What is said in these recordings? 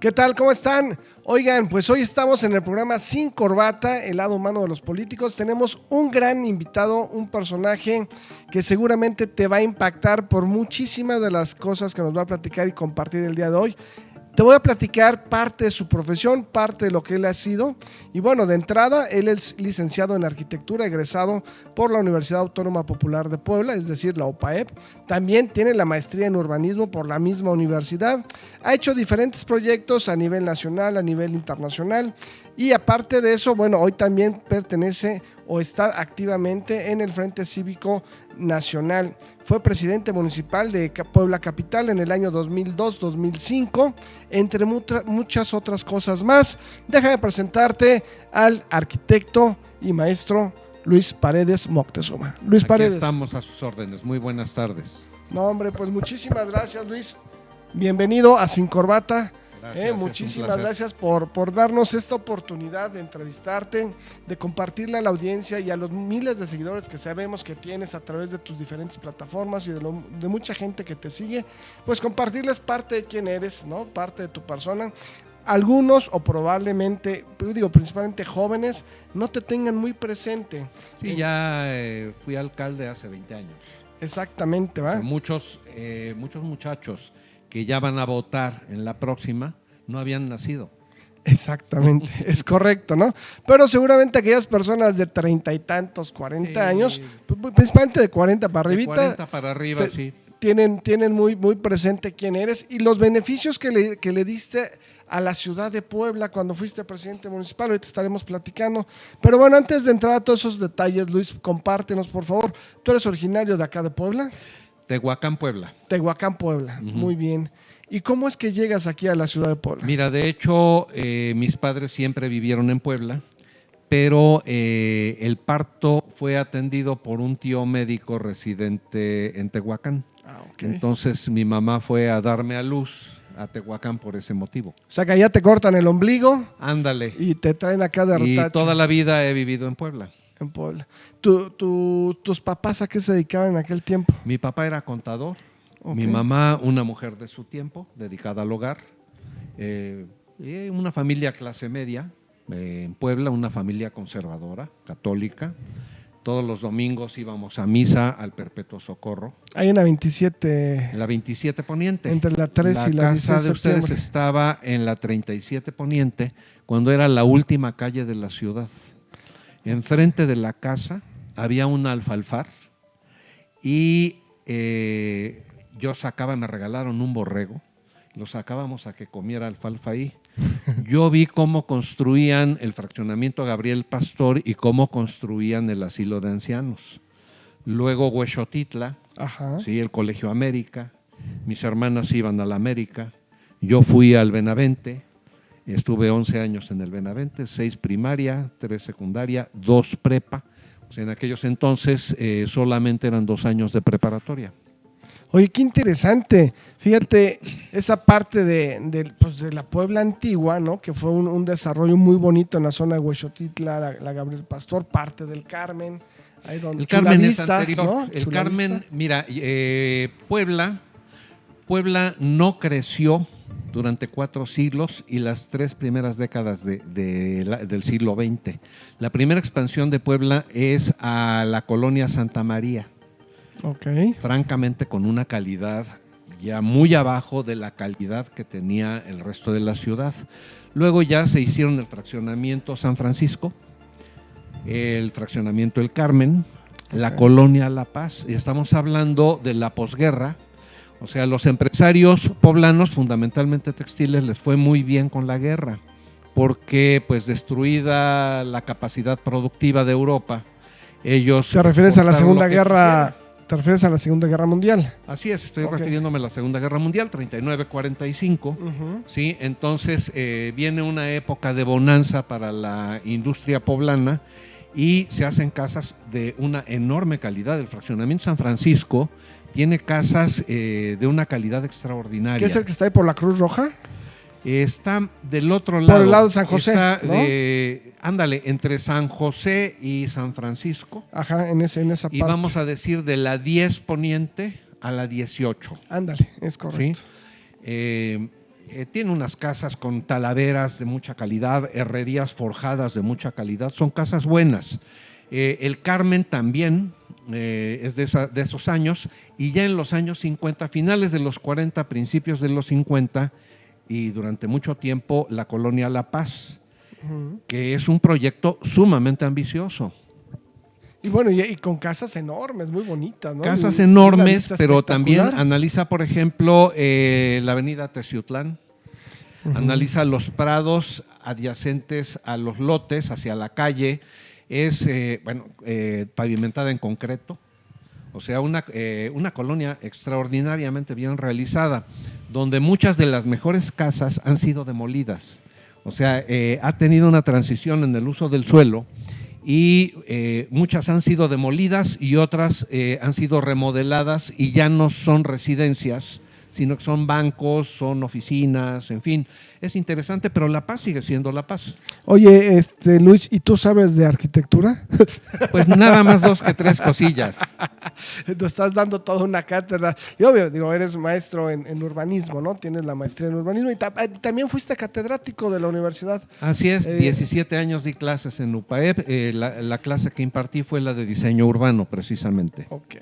¿Qué tal? ¿Cómo están? Oigan, pues hoy estamos en el programa Sin Corbata, el lado humano de los políticos. Tenemos un gran invitado, un personaje que seguramente te va a impactar por muchísimas de las cosas que nos va a platicar y compartir el día de hoy. Te voy a platicar parte de su profesión, parte de lo que él ha sido. Y bueno, de entrada, él es licenciado en arquitectura, egresado por la Universidad Autónoma Popular de Puebla, es decir, la UPAEP. También tiene la maestría en urbanismo por la misma universidad. Ha hecho diferentes proyectos a nivel nacional, a nivel internacional. Y aparte de eso, bueno, hoy también pertenece o está activamente en el Frente Cívico Nacional. Fue presidente municipal de Puebla Capital en el año 2002-2005, entre muchas otras cosas más. Déjame presentarte al arquitecto y maestro Luis Paredes Moctezuma. Luis Paredes. Aquí estamos a sus órdenes. Muy buenas tardes. No, hombre, pues muchísimas gracias, Luis. Bienvenido a Sin Corbata. Muchísimas gracias por darnos esta oportunidad de entrevistarte, de compartirle a la audiencia y a los miles de seguidores que sabemos que tienes a través de tus diferentes plataformas y de mucha gente que te sigue, pues compartirles parte de quién eres, ¿no? Parte de tu persona. Algunos o probablemente, principalmente jóvenes, no te tengan muy presente. Sí, ya fui alcalde hace 20 años. Exactamente, ¿va? Muchos muchachos que ya van a votar en la próxima no habían nacido. Exactamente, es correcto, ¿no? Pero seguramente aquellas personas de 30 y tantos, 40 años, principalmente de 40 para arribita, de 40 para arriba, sí. Tienen muy presente quién eres y los beneficios que le diste a la ciudad de Puebla cuando fuiste presidente municipal. Ahorita estaremos platicando. Pero bueno, antes de entrar a todos esos detalles, Luis, compártenos, por favor. ¿Tú eres originario de acá de Puebla? Tehuacán, Puebla. Tehuacán, Puebla. Muy bien. ¿Y cómo es que llegas aquí a la ciudad de Puebla? Mira, de hecho, mis padres siempre vivieron en Puebla, pero el parto fue atendido por un tío médico residente en Tehuacán. Okay. Entonces mi mamá fue a darme a luz a Tehuacán por ese motivo. O sea que allá te cortan el ombligo. Ándale. Y te traen acá de retacho. Y toda la vida he vivido en Puebla. En Puebla. ¿Tus papás a qué se dedicaban en aquel tiempo? Mi papá era contador. Okay. Mi mamá, una mujer de su tiempo, dedicada al hogar. Una familia clase media en Puebla, una familia conservadora, católica. Todos los domingos íbamos a misa al Perpetuo Socorro. Ahí en la 27. En la 27 Poniente. Entre la 3 y la 16 de casa de ustedes estaba en la 37 Poniente, cuando era la última calle de la ciudad. Enfrente de la casa había un alfalfar y me regalaron un borrego, lo sacábamos a que comiera alfalfa ahí. Yo vi cómo construían el fraccionamiento Gabriel Pastor y cómo construían el asilo de ancianos. Luego Huexotitla, sí, el Colegio América, mis hermanas iban a la América, yo fui al Benavente, estuve 11 años en el Benavente, 6 primaria, 3 secundaria, 2 prepa. O sea, en aquellos entonces solamente eran 2 años de preparatoria. Oye, qué interesante. Fíjate, esa parte de la Puebla antigua, ¿no? Que fue un desarrollo muy bonito en la zona de Huexotitla, la Gabriel Pastor, parte del Carmen. Ahí donde el Carmen Chulavista, es anterior. ¿no? El Chulavista. Carmen, mira, Puebla no creció durante 4 siglos y las 3 primeras décadas del siglo XX. La primera expansión de Puebla es a la colonia Santa María. Okay. Francamente con una calidad ya muy abajo de la calidad que tenía el resto de la ciudad. Luego ya se hicieron el fraccionamiento San Francisco, el fraccionamiento El Carmen, la colonia La Paz, y estamos hablando de la posguerra. O sea, los empresarios poblanos, fundamentalmente textiles, les fue muy bien con la guerra, porque pues destruida la capacidad productiva de Europa, ellos... ¿Te refieres a la Segunda Guerra? ¿Te refieres a la Segunda Guerra Mundial? Así es, estoy refiriéndome a la Segunda Guerra Mundial, 39-45. ¿Sí? Entonces viene una época de bonanza para la industria poblana y se hacen casas de una enorme calidad. El fraccionamiento San Francisco tiene casas de una calidad extraordinaria. ¿Qué es el que está ahí por la Cruz Roja? Está del otro lado. Por el lado de San José, está ¿no? Ándale, entre San José y San Francisco. Ajá, en esa parte. Y vamos a decir de la 10 Poniente a la 18. Ándale, es correcto. ¿Sí? Tiene unas casas con talaveras de mucha calidad, herrerías forjadas de mucha calidad, son casas buenas. El Carmen también es de esos años, y ya en los años 50, finales de los 40, principios de los 50, y durante mucho tiempo la colonia La Paz, que es un proyecto sumamente ambicioso. Y bueno, y con casas enormes, muy bonitas, ¿no? Casas Y enormes, una pero también espectacular. analiza, por ejemplo, la avenida Teciutlán, analiza los prados adyacentes a los lotes, hacia la calle, es pavimentada en concreto, o sea, una colonia extraordinariamente bien realizada, donde muchas de las mejores casas han sido demolidas, o sea, ha tenido una transición en el uso del suelo, y muchas han sido demolidas y otras han sido remodeladas y ya no son residencias, sino que son bancos, son oficinas, en fin, es interesante, pero La Paz sigue siendo La Paz. Oye, Luis, ¿y tú sabes de arquitectura? Pues nada más 2 que 3 cosillas. Te estás dando toda una cátedra. Y obvio, digo, eres maestro en urbanismo, ¿no? Tienes la maestría en urbanismo y también fuiste catedrático de la universidad. Así es, 17 años di clases en UPAEP, la clase que impartí fue la de diseño urbano, precisamente. Ok,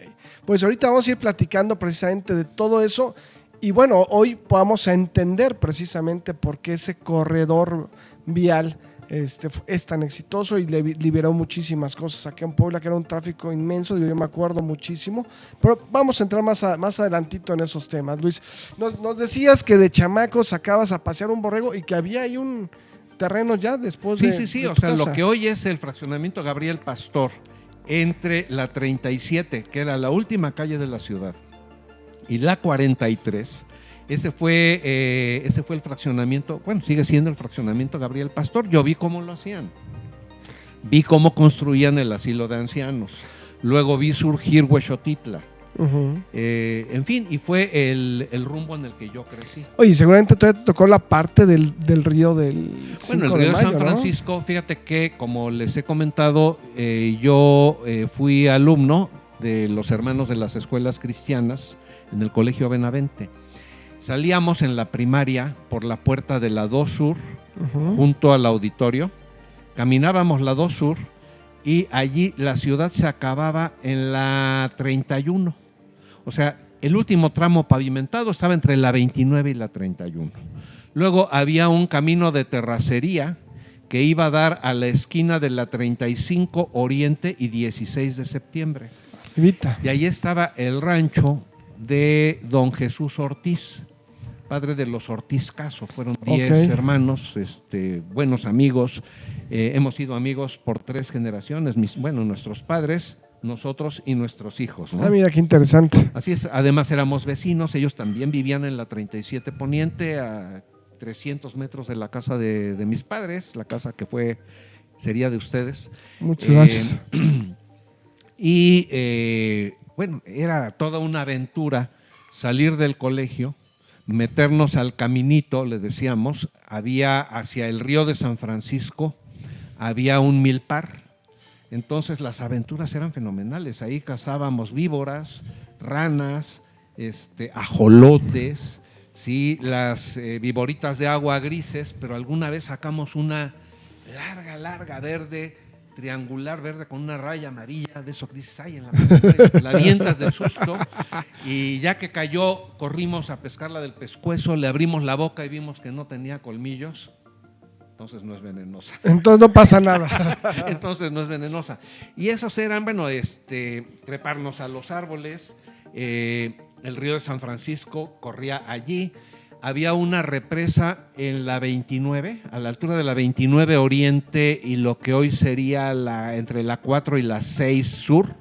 pues ahorita vamos a ir platicando precisamente de todo eso. Y bueno, hoy vamos a entender precisamente por qué ese corredor vial es tan exitoso y liberó muchísimas cosas aquí en Puebla, que era un tráfico inmenso, yo me acuerdo muchísimo, pero vamos a entrar más adelantito en esos temas. Luis, nos decías que de chamaco sacabas a pasear un borrego y que había ahí un terreno ya después de Sí, de o tu sea, casa. lo que hoy es el fraccionamiento Gabriel Pastor, entre la 37, que era la última calle de la ciudad, y la 43, ese fue el fraccionamiento, bueno, sigue siendo el fraccionamiento Gabriel Pastor. Yo vi cómo lo hacían, vi cómo construían el asilo de ancianos, luego vi surgir Huexotitla, en fin, y fue el rumbo en el que yo crecí. Oye, seguramente todavía te tocó la parte del río del 5 Bueno, el de río de mayo, San ¿no? Francisco, fíjate que, como les he comentado, yo fui alumno de los hermanos de las escuelas cristianas en el Colegio Benavente. Salíamos en la primaria por la puerta de la 2 Sur, junto al auditorio, caminábamos la 2 Sur y allí la ciudad se acababa en la 31. O sea, el último tramo pavimentado estaba entre la 29 y la 31. Luego había un camino de terracería que iba a dar a la esquina de la 35 Oriente y 16 de septiembre. Evita. Y ahí estaba el rancho de don Jesús Ortiz, padre de los Ortiz Caso. Fueron 10 hermanos, buenos amigos. Hemos sido amigos por 3 generaciones, nuestros padres, nosotros y nuestros hijos, ¿no? Ah, mira, qué interesante. Así es, además éramos vecinos, ellos también vivían en la 37 Poniente, a 300 metros de la casa de mis padres, la casa que sería de ustedes. Muchas gracias. Y bueno, era toda una aventura salir del colegio, meternos al caminito, le decíamos, había hacia el río de San Francisco, había un milpar. Entonces las aventuras eran fenomenales, ahí cazábamos víboras, ranas, ajolotes, ¿sí? Las víboritas de agua grises, pero alguna vez sacamos una larga verde, triangular verde con una raya amarilla, de eso que dices, ay, en la avientas del susto, y ya que cayó, corrimos a pescarla del pescuezo, le abrimos la boca y vimos que no tenía colmillos. Entonces no es venenosa. Entonces no pasa nada. Entonces no es venenosa. Y esos eran, treparnos a los árboles. El río de San Francisco corría allí. Había una represa en la 29, a la altura de la 29 Oriente y lo que hoy sería entre la 4 y la 6 Sur.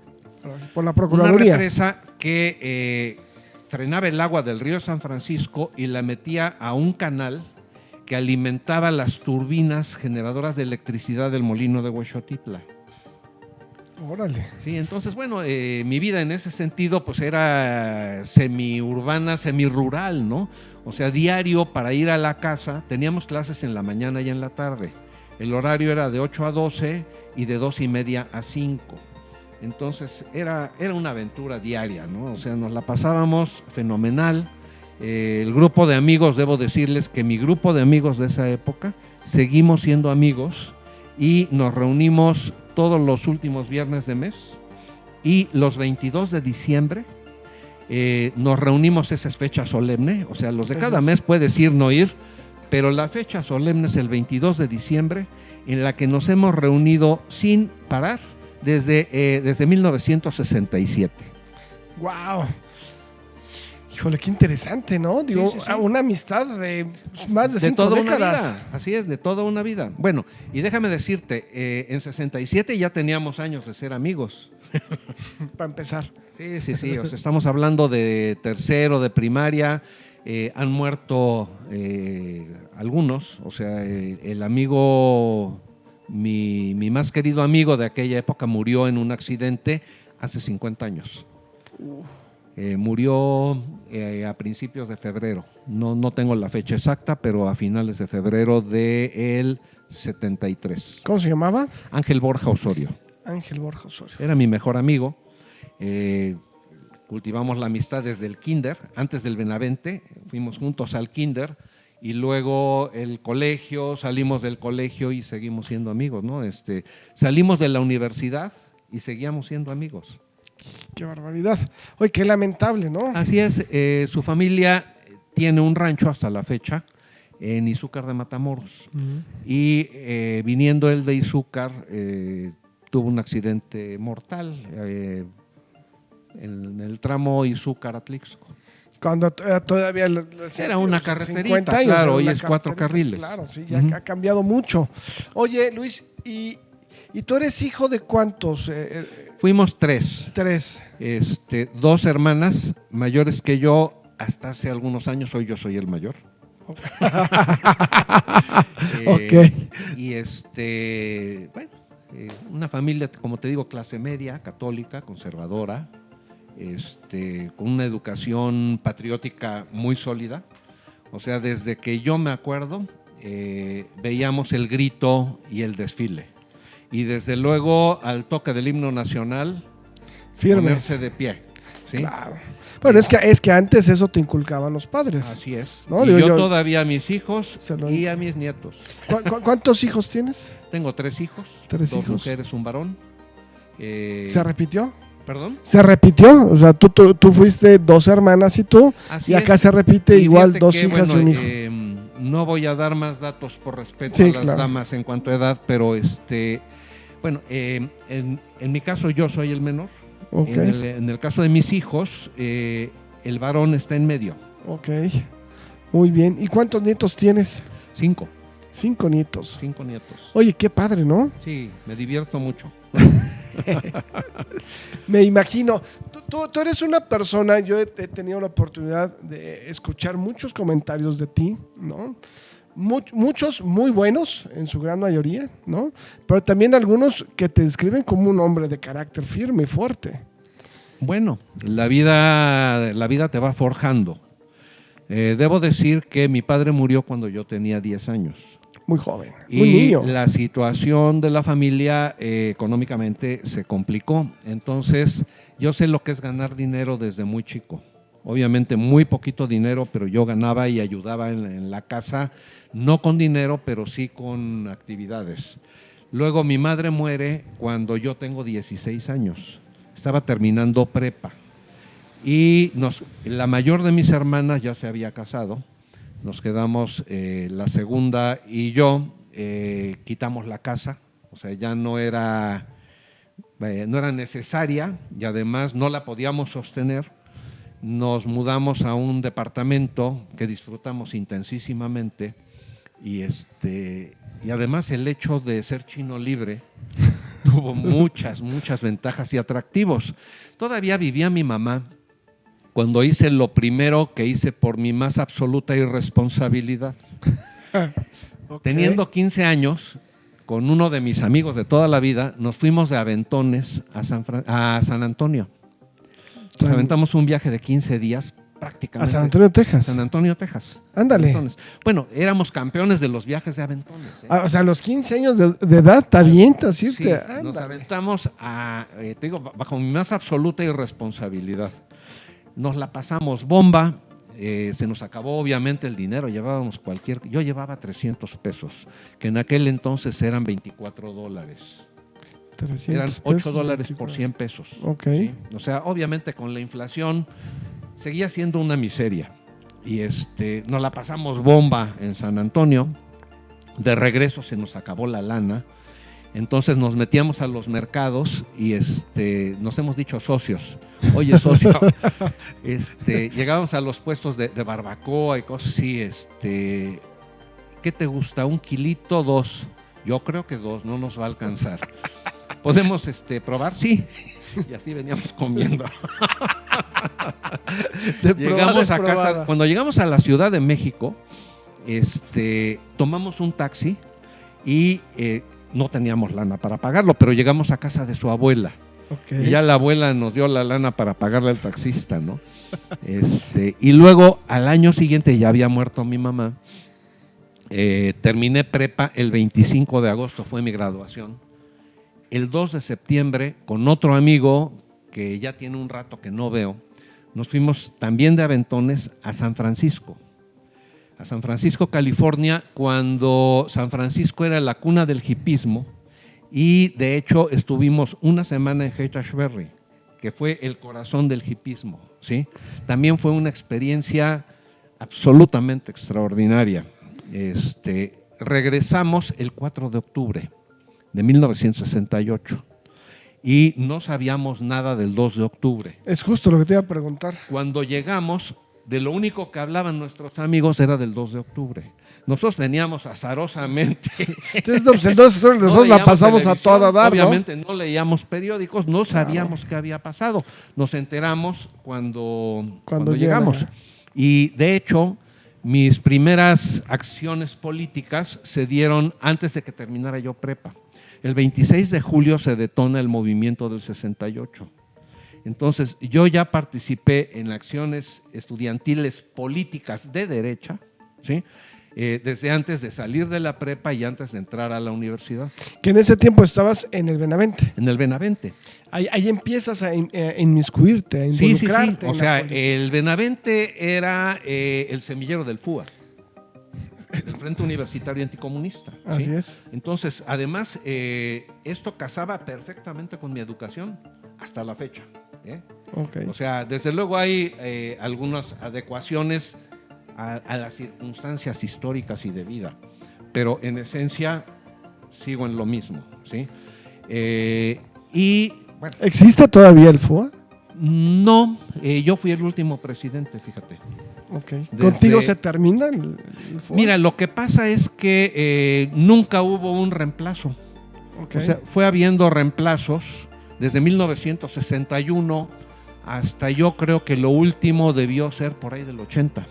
Por la Procuraduría. Una represa que frenaba el agua del río de San Francisco y la metía a un canal que alimentaba las turbinas generadoras de electricidad del molino de Huexotitla. Órale. Sí, entonces, mi vida en ese sentido pues era semiurbana, semirural, ¿no? O sea, diario para ir a la casa, teníamos clases en la mañana y en la tarde. El horario era de 8 a 12 y de 2:30 a 5. Entonces, era una aventura diaria, ¿no? O sea, nos la pasábamos fenomenal. El grupo de amigos, debo decirles que mi grupo de amigos de esa época, seguimos siendo amigos y nos reunimos todos los últimos viernes de mes y los 22 de diciembre nos reunimos, esa es fecha solemne, o sea, los de cada mes puedes ir, no ir, pero la fecha solemne es el 22 de diciembre, en la que nos hemos reunido sin parar desde 1967. ¡Wow! Híjole, qué interesante, ¿no? Digo, sí. Una amistad de más de 5 décadas. Una vida. Así es, de toda una vida. Bueno, y déjame decirte, en 67 ya teníamos años de ser amigos. Para empezar. Sí. O sea, estamos hablando de tercero, de primaria. Han muerto algunos. O sea, el amigo, mi más querido amigo de aquella época murió en un accidente hace 50 años. Murió a principios de febrero. No tengo la fecha exacta, pero a finales de febrero del 73. ¿Cómo se llamaba? Ángel Borja Osorio. Ángel Borja Osorio. Era mi mejor amigo. Cultivamos la amistad desde el kinder. Antes del Benavente, fuimos juntos al kinder y luego el colegio, salimos del colegio y seguimos siendo amigos, ¿no? Salimos de la universidad y seguíamos siendo amigos. Qué barbaridad. Oye, qué lamentable, ¿no? Así es, su familia tiene un rancho hasta la fecha en Izúcar de Matamoros. Y viniendo él de Izúcar, tuvo un accidente mortal en el tramo Izúcar-Atlixco. Cuando todavía era una carreterita, años, claro, hoy es 4 carriles. Claro, sí, ya ha cambiado mucho. Oye, Luis, ¿y tú eres hijo de cuántos? Fuimos 3. 3. 2 hermanas mayores que yo hasta hace algunos años. Hoy yo soy el mayor. Okay. Y bueno, una familia, como te digo, clase media, católica, conservadora, con una educación patriótica muy sólida. O sea, desde que yo me acuerdo, veíamos el grito y el desfile. Y desde luego al toque del himno nacional, firmes, ponerse de pie. ¿Sí? Claro. Bueno, es que antes eso te inculcaban los padres. Así es. ¿No? Y yo todavía a mis hijos y a mis nietos. ¿Cuántos hijos tienes? Tengo 3 hijos. 3 2 hijos. mujeres, un varón. ¿Se repitió? ¿Perdón? ¿Se repitió? O sea, tú fuiste 2 hermanas y tú, así y acá es. se repite y igual 2 hijas y un hijo. No voy a dar más datos por respeto a las damas en cuanto a edad, pero bueno, en mi caso yo soy el menor. Okay. En el caso de mis hijos, el varón está en medio. Ok, muy bien. ¿Y cuántos nietos tienes? 5. 5 nietos. 5 nietos. Oye, qué padre, ¿no? Sí, me divierto mucho. Me imagino. Tú eres una persona, yo he tenido la oportunidad de escuchar muchos comentarios de ti, ¿no? Muchos muy buenos, en su gran mayoría, ¿no? Pero también algunos que te describen como un hombre de carácter firme y fuerte. Bueno, la vida te va forjando. Debo decir que mi padre murió cuando yo tenía 10 años. Muy joven, muy niño. Y la situación de la familia económicamente se complicó. Entonces, yo sé lo que es ganar dinero desde muy chico. Obviamente muy poquito dinero, pero yo ganaba y ayudaba en la casa, no con dinero, pero sí con actividades. Luego mi madre muere cuando yo tengo 16 años. Estaba terminando prepa. Y la mayor de mis hermanas ya se había casado. Nos quedamos la segunda y yo, quitamos la casa. O sea, ya no era necesaria y además no la podíamos sostener. Nos mudamos a un departamento que disfrutamos intensísimamente y además el hecho de ser chino libre tuvo muchas ventajas y atractivos. Todavía vivía mi mamá cuando hice lo primero que hice por mi más absoluta irresponsabilidad. Okay. Teniendo 15 años, con uno de mis amigos de toda la vida, nos fuimos de aventones a San Antonio. Nos aventamos un viaje de 15 días prácticamente. ¿A San Antonio, Texas? San Antonio, Texas. Ándale. Bueno, éramos campeones de los viajes de aventones. O sea, a los 15 años de edad te avientas irte. Sí, nos aventamos te digo, bajo mi más absoluta irresponsabilidad. Nos la pasamos bomba, se nos acabó obviamente el dinero, yo llevaba 300 pesos, que en aquel entonces eran $24. 300 eran pesos, $8 por 100 pesos. Ok. ¿Sí? O sea, obviamente con la inflación seguía siendo una miseria. Y nos la pasamos bomba en San Antonio. De regreso se nos acabó la lana. Entonces nos metíamos a los mercados y nos hemos dicho socios. Oye, socio, llegábamos a los puestos de barbacoa y cosas así. ¿Qué te gusta? ¿1 kilito? 2. Yo creo que 2, no nos va a alcanzar. ¿Podemos probar? Sí. Y así veníamos comiendo. Llegamos a casa. Cuando llegamos a la Ciudad de México, tomamos un taxi y no teníamos lana para pagarlo, pero llegamos a casa de su abuela. Okay. Y ya la abuela nos dio la lana para pagarle al taxista, ¿no? Y luego al año siguiente ya había muerto mi mamá. Terminé prepa el 25 de agosto, fue mi graduación. El 2 de septiembre, con otro amigo que ya tiene un rato que no veo, nos fuimos también de aventones a San Francisco, California, cuando San Francisco era la cuna del hipismo, y de hecho estuvimos una semana en Haight-Ashbury, que fue el corazón del hipismo, ¿sí? También fue una experiencia absolutamente extraordinaria. Regresamos el 4 de octubre de 1968 y no sabíamos nada del 2 de octubre. Es justo lo que te iba a preguntar. Cuando llegamos, de lo único que hablaban nuestros amigos era del 2 de octubre. Nosotros veníamos azarosamente. Entonces, pues, el 2 de octubre nosotros la pasamos a toda dar, obviamente no leíamos periódicos, no sabíamos qué había pasado. Nos enteramos cuando llegamos. Y de hecho, mis primeras acciones políticas se dieron antes de que terminara yo prepa. El 26 de julio se detona el movimiento del 68. Entonces, yo ya participé en acciones estudiantiles políticas de derecha, ¿sí? Desde antes de salir de la prepa y antes de entrar a la universidad. Que en ese tiempo estabas en el Benavente. En el Benavente. Ahí empiezas a inmiscuirte, a involucrarte. Sí. O sea, el Benavente era el semillero del FUA. El Frente Universitario Anticomunista. ¿sí? Así es. Entonces, además, esto casaba perfectamente con mi educación hasta la fecha. Okay. O sea, desde luego hay algunas adecuaciones a las circunstancias históricas y de vida, pero en esencia sigo en lo mismo. ¿sí? Y bueno, ¿existe todavía el FUA? No, yo fui el último presidente, fíjate. Okay. ¿Contigo se termina el FUA? Mira, lo que pasa es que nunca hubo un reemplazo. Okay. O sea, fue habiendo reemplazos desde 1961 hasta yo creo que lo último debió ser por ahí del 80.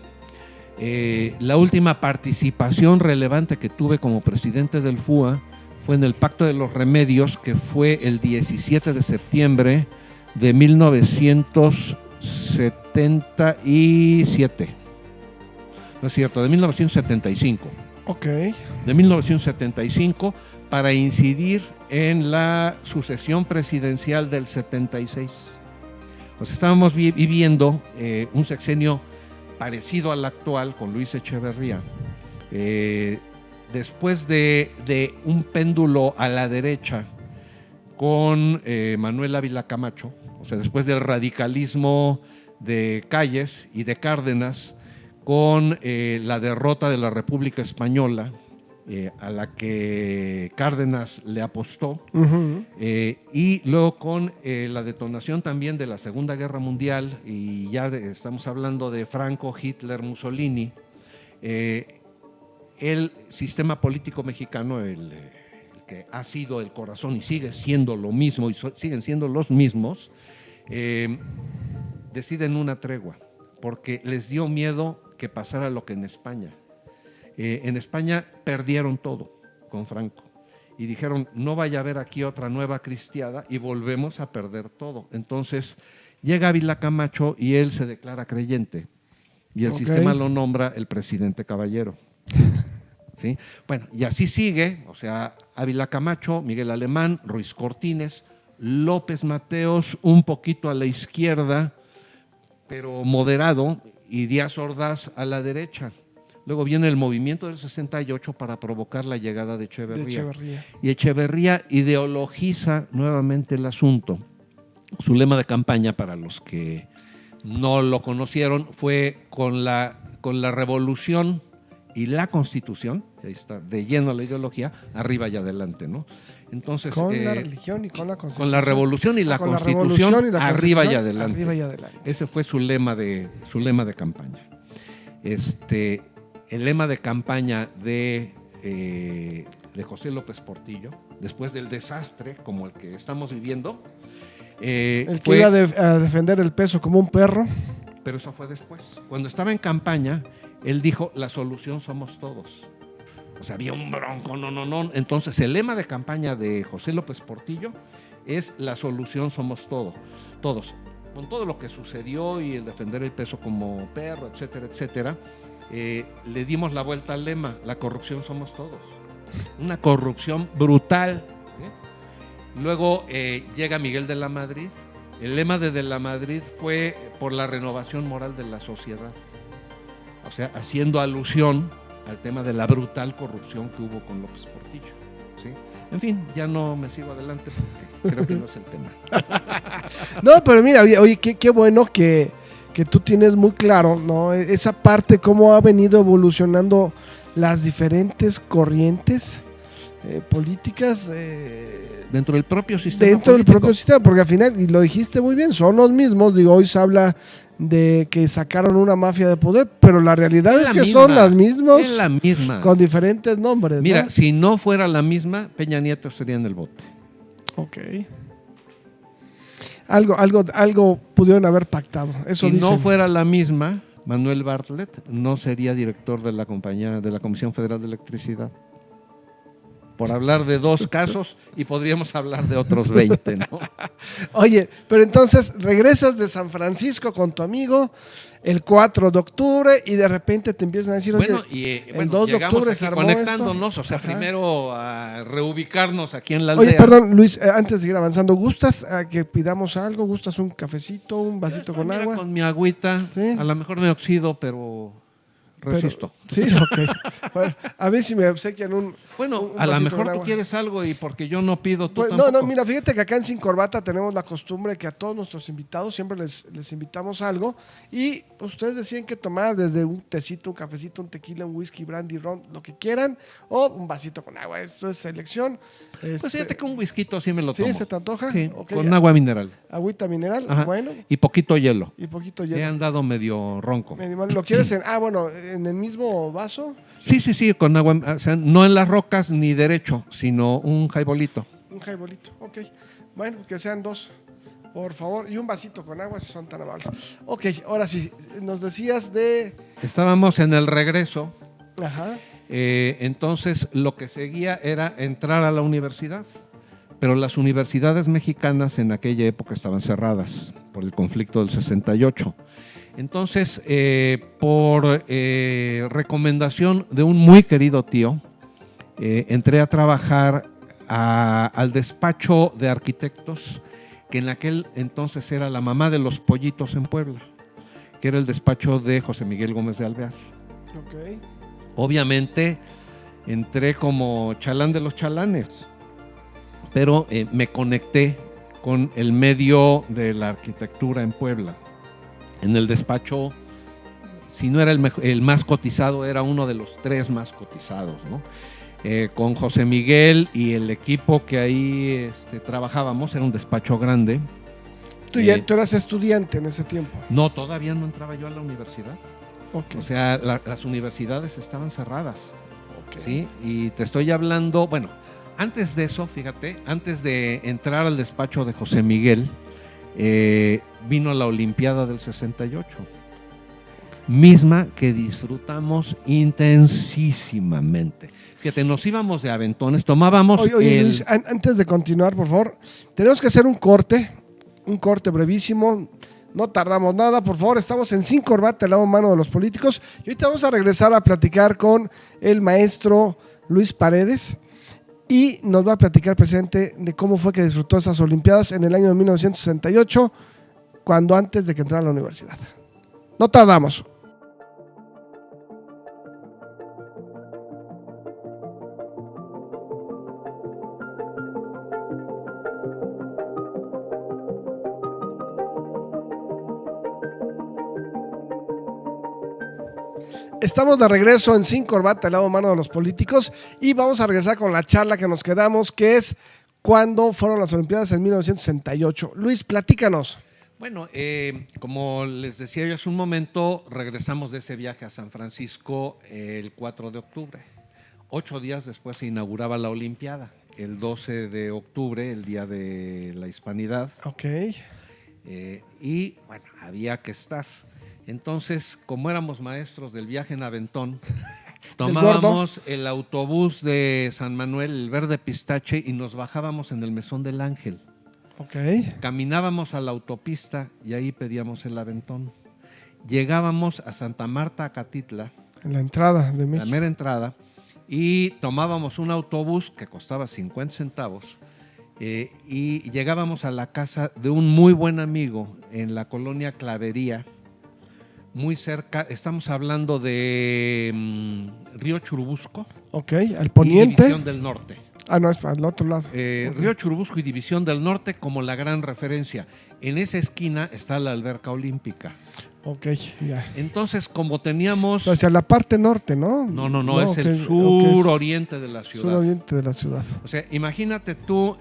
La última participación relevante que tuve como presidente del FUA fue en el Pacto de los Remedios, que fue el 17 de septiembre de 1977. No es cierto, de 1975. Ok. De 1975 para incidir en la sucesión presidencial del 76. O sea, estábamos viviendo un sexenio parecido al actual con Luis Echeverría. Después de un péndulo a la derecha con Manuel Ávila Camacho, o sea, después del radicalismo de Calles y de Cárdenas, con la derrota de la República Española, a la que Cárdenas le apostó, y luego con la detonación también de la Segunda Guerra Mundial, y ya estamos hablando de Franco, Hitler, Mussolini, el sistema político mexicano, el que ha sido el corazón y sigue siendo lo mismo, y siguen siendo los mismos, deciden una tregua, porque les dio miedo que pasara lo que en España. En España perdieron todo con Franco y dijeron, no vaya a haber aquí otra nueva cristiada y volvemos a perder todo. Entonces llega Ávila Camacho y él se declara creyente y el sistema lo nombra el presidente Caballero. ¿Sí? Bueno, y así sigue, o sea, Ávila Camacho, Miguel Alemán, Ruiz Cortines, López Mateos, un poquito a la izquierda, pero moderado, y Díaz Ordaz a la derecha. Luego viene el movimiento del 68 para provocar la llegada de Echeverría. Y Echeverría ideologiza nuevamente el asunto. Su lema de campaña, para los que no lo conocieron, fue con la revolución y la constitución, ahí está, de lleno la ideología, arriba y adelante, ¿no? Entonces, con la religión y con la constitución. Con la revolución y la constitución, arriba y adelante. Arriba y adelante. Ese fue su lema de campaña. El lema de campaña de José López Portillo, después del desastre como el que estamos viviendo, el que iba a defender el peso como un perro. Pero eso fue después. Cuando estaba en campaña, él dijo, la solución somos todos. O sea, había un bronco, no. Entonces, el lema de campaña de José López Portillo es la solución somos todos. Con todo lo que sucedió y el defender el peso como perro, etcétera, etcétera, le dimos la vuelta al lema, la corrupción somos todos. Una corrupción brutal. Luego llega Miguel de la Madrid. El lema de la Madrid fue por la renovación moral de la sociedad. O sea, haciendo alusión al tema de la brutal corrupción que hubo con López Portillo, ¿sí? En fin, ya no me sigo adelante porque creo que no es el tema. No, pero mira, oye, qué bueno que tú tienes muy claro, ¿no? Esa parte, cómo ha venido evolucionando las diferentes corrientes políticas dentro del propio sistema dentro político. del propio sistema, porque al final, y lo dijiste muy bien, son los mismos. Digo, hoy se habla de que sacaron una mafia de poder, pero la realidad es que son las mismas, es la misma, con diferentes nombres. Mira, ¿no? Si no fuera la misma, Peña Nieto estaría en el bote. Ok. Algo pudieron haber pactado. Eso si dicen. No fuera la misma, Manuel Bartlett no sería director de la Comisión Federal de Electricidad. Por hablar de dos casos, y podríamos hablar de otros 20, ¿no? Oye, pero entonces regresas de San Francisco con tu amigo el 4 de octubre y de repente te empiezan a decir, oye, el 2 de octubre se armó conectándonos, esto. O sea, Ajá. Primero a reubicarnos aquí en la aldea. aldea. Oye, perdón, Luis, antes de seguir avanzando, ¿gustas que pidamos algo? ¿Gustas un cafecito, un vasito con agua? Con mi agüita, ¿sí? A lo mejor me oxido, pero resisto. Sí, ok. Bueno, a mí si me obsequian un a lo mejor tú quieres algo y porque yo no pido, tú tampoco. No, mira, fíjate que acá en Sin Corbata tenemos la costumbre que a todos nuestros invitados siempre les invitamos algo y pues, ustedes deciden qué tomar, desde un tecito, un cafecito, un tequila, un whisky, brandy, ron, lo que quieran, o un vasito con agua, eso es elección. Pues fíjate que un whisky sí me lo tomo. ¿Sí? ¿Se te antoja? Sí, okay. Con agua mineral. Agüita mineral, Ajá. Bueno. Y poquito hielo. He andado medio ronco. ¿Lo quieres en el mismo vaso? Sí, con agua, o sea, no en las rocas ni derecho, sino un highbolito. Un highbolito, ok. Bueno, que sean 2, por favor, y un vasito con agua si son tan amables. Ok, ahora sí, nos decías de... Estábamos en el regreso. Ajá. Entonces, lo que seguía era entrar a la universidad, pero las universidades mexicanas en aquella época estaban cerradas por el conflicto del 68. Entonces, por recomendación de un muy querido tío, entré a trabajar al despacho de arquitectos, que en aquel entonces era la mamá de los pollitos en Puebla, que era el despacho de José Miguel Gómez de Alvear. Okay. Obviamente, entré como chalán de los chalanes, pero me conecté con el medio de la arquitectura en Puebla. En el despacho, si no era el más cotizado, era uno de los 3 más cotizados, ¿no? Con José Miguel y el equipo que ahí trabajábamos, era un despacho grande. ¿Tú eras estudiante en ese tiempo? No, todavía no entraba yo a la universidad. Okay. O sea, las universidades estaban cerradas. Okay. ¿Sí? Y te estoy hablando, bueno, antes de eso, fíjate, antes de entrar al despacho de José Miguel, vino la Olimpiada del 68, misma que disfrutamos intensísimamente. Fíjate, nos íbamos de aventones, tomábamos... Oye, Luis, antes de continuar, por favor, tenemos que hacer un corte brevísimo, no tardamos nada, por favor, estamos en Sin Corbata, el lado humano de los políticos, y ahorita vamos a regresar a platicar con el maestro Luis Paredes, y nos va a platicar precisamente de cómo fue que disfrutó esas Olimpiadas en el año de 1968, cuando antes de que entrara a la universidad. No tardamos, Estamos de regreso en Sin Corbata, el lado humano de los políticos, y vamos a regresar con la charla que nos quedamos, que es cuándo fueron las Olimpiadas en 1968. Luis, platícanos. Bueno, como les decía yo hace un momento, regresamos de ese viaje a San Francisco el 4 de octubre. 8 días después se inauguraba la Olimpiada, el 12 de octubre, el Día de la Hispanidad. Ok. Y bueno, había que estar. Entonces, como éramos maestros del viaje en Aventón, tomábamos el autobús de San Manuel, el verde pistache, y nos bajábamos en el Mesón del Ángel. Ok. Caminábamos a la autopista y ahí pedíamos el Aventón. Llegábamos a Santa Marta, Acatitla, En la entrada de México. la mera entrada, y tomábamos un autobús que costaba 50 centavos y llegábamos a la casa de un muy buen amigo en la colonia Clavería, muy cerca, estamos hablando de Río Churubusco. Ok, al poniente. Y División del Norte. Ah, no, es al otro lado. Okay. Río Churubusco y División del Norte como la gran referencia. En esa esquina está la alberca olímpica. Ok, ya. Entonces, como teníamos... O sea, hacia la parte norte, ¿no? No, es el sur-oriente de la ciudad. Sur-oriente de la ciudad. O sea, imagínate tú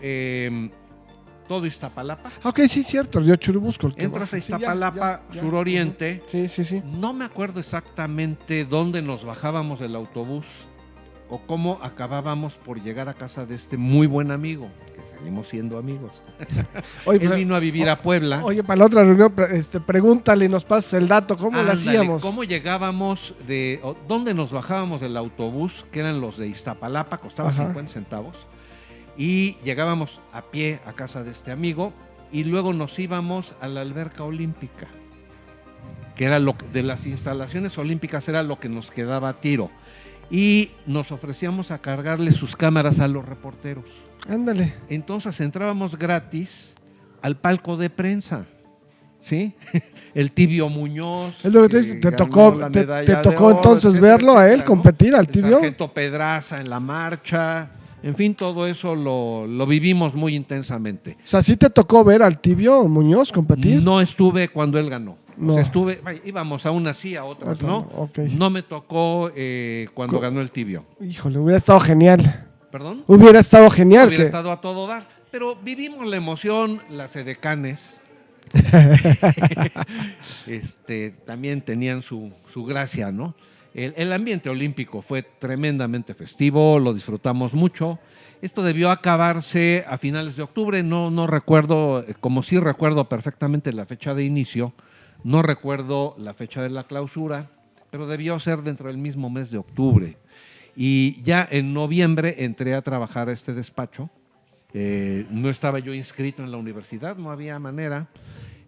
todo Iztapalapa. Ok, sí, cierto, Río Churubusco. Entras a Iztapalapa, sur-oriente. Sí. No me acuerdo exactamente dónde nos bajábamos del autobús o cómo acabábamos por llegar a casa de este muy buen amigo, que seguimos siendo amigos. Oye, él vino a vivir a Puebla. Oye, para la otra reunión, pregúntale y nos pasas el dato, ¿cómo lo hacíamos? ¿Cómo llegábamos dónde nos bajábamos del autobús, que eran los de Iztapalapa, costaba 50 centavos, y llegábamos a pie a casa de este amigo, y luego nos íbamos a la alberca olímpica, que era de las instalaciones olímpicas, era lo que nos quedaba a tiro. Y nos ofrecíamos a cargarle sus cámaras a los reporteros. Ándale. Entonces entrábamos gratis al palco de prensa, ¿sí? El Tibio Muñoz. Es lo que te tocó entonces verlo a él, ¿no? Competir al Tibio. El sargento Pedraza en la marcha. En fin, todo eso lo vivimos muy intensamente. O sea, ¿sí te tocó ver al Tibio Muñoz competir? No estuve cuando él ganó. No. O sea, íbamos a unas sí, a otras no. Okay. No me tocó cuando ganó el Tibio. Híjole, hubiera estado genial. ¿Perdón? Hubiera estado genial. Hubiera estado a todo dar. Pero vivimos la emoción, las edecanes. También tenían su gracia, ¿no? El ambiente olímpico fue tremendamente festivo, lo disfrutamos mucho. Esto debió acabarse a finales de octubre, no recuerdo, como sí recuerdo perfectamente la fecha de inicio, no recuerdo la fecha de la clausura, pero debió ser dentro del mismo mes de octubre. Y ya en noviembre entré a trabajar a este despacho. No estaba yo inscrito en la universidad, no había manera.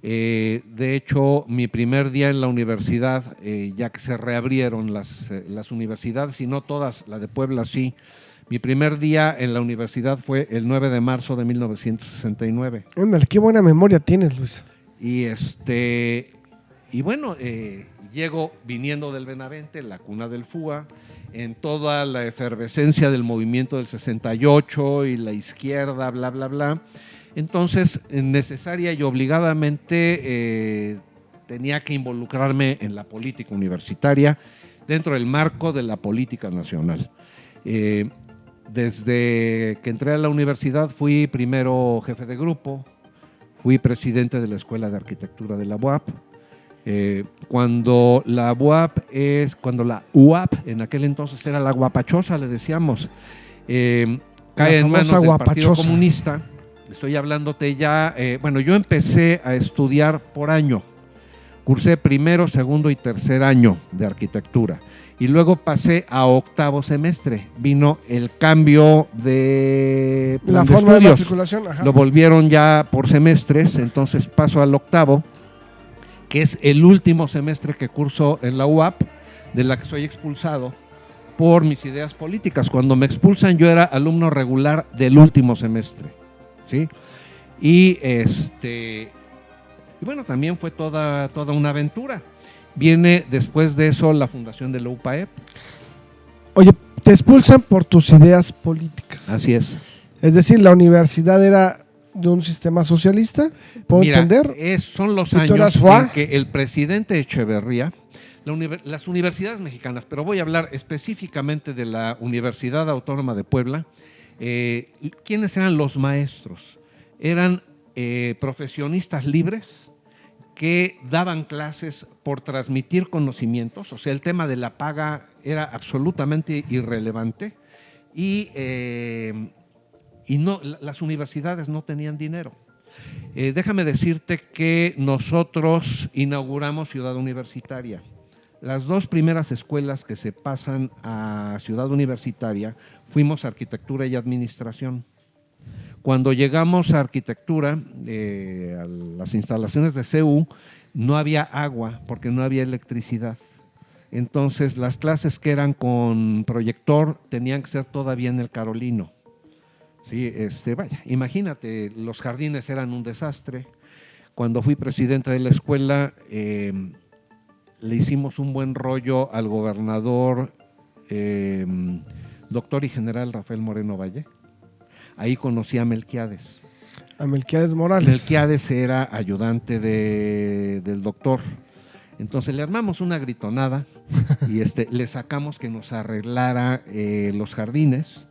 De hecho, mi primer día en la universidad, ya que se reabrieron las universidades, y no todas, la de Puebla sí, mi primer día en la universidad fue el 9 de marzo de 1969. Ándale, qué buena memoria tienes, Luis. Y bueno, llego viniendo del Benavente, la cuna del FUA, en toda la efervescencia del movimiento del 68 y la izquierda, bla, bla, bla. Entonces, necesaria y obligadamente tenía que involucrarme en la política universitaria dentro del marco de la política nacional. Desde que entré a la universidad fui primero jefe de grupo, fui presidente de la Escuela de Arquitectura de la UAP. Cuando la UAP en aquel entonces era la guapachosa, le decíamos, cae en manos del Partido Comunista. Estoy hablándote ya, yo empecé a estudiar por año, cursé primero, segundo y tercer año de arquitectura y luego pasé a octavo semestre. Vino el cambio de plan de forma estudios, de matriculación, lo volvieron ya por semestres, entonces paso al octavo, que es el último semestre que curso en la UAP, de la que soy expulsado por mis ideas políticas. Cuando me expulsan yo era alumno regular del último semestre, ¿sí? Y bueno, también fue toda una aventura. Viene después de eso la fundación de la UPAEP. Oye, te expulsan por tus ideas políticas. Así es. Es decir, la universidad era de un sistema socialista, ¿puedo entender? Son los años en que el presidente Echeverría, las universidades mexicanas, pero voy a hablar específicamente de la Universidad Autónoma de Puebla. ¿Quiénes eran los maestros? Eran profesionistas libres que daban clases por transmitir conocimientos, o sea, el tema de la paga era absolutamente irrelevante y no, las universidades no tenían dinero. Déjame decirte que nosotros inauguramos Ciudad Universitaria. Las 2 primeras escuelas que se pasan a Ciudad Universitaria fuimos Arquitectura y Administración. Cuando llegamos a Arquitectura, a las instalaciones de CU, no había agua porque no había electricidad. Entonces las clases que eran con proyector tenían que ser todavía en el Carolino. Sí, vaya, imagínate, los jardines eran un desastre. Cuando fui presidente de la escuela, le hicimos un buen rollo al gobernador, doctor y general Rafael Moreno Valle. Ahí conocí a Melquiades. A Melquiades Morales. Melquiades era ayudante del doctor. Entonces le armamos una gritonada y le sacamos que nos arreglara los jardines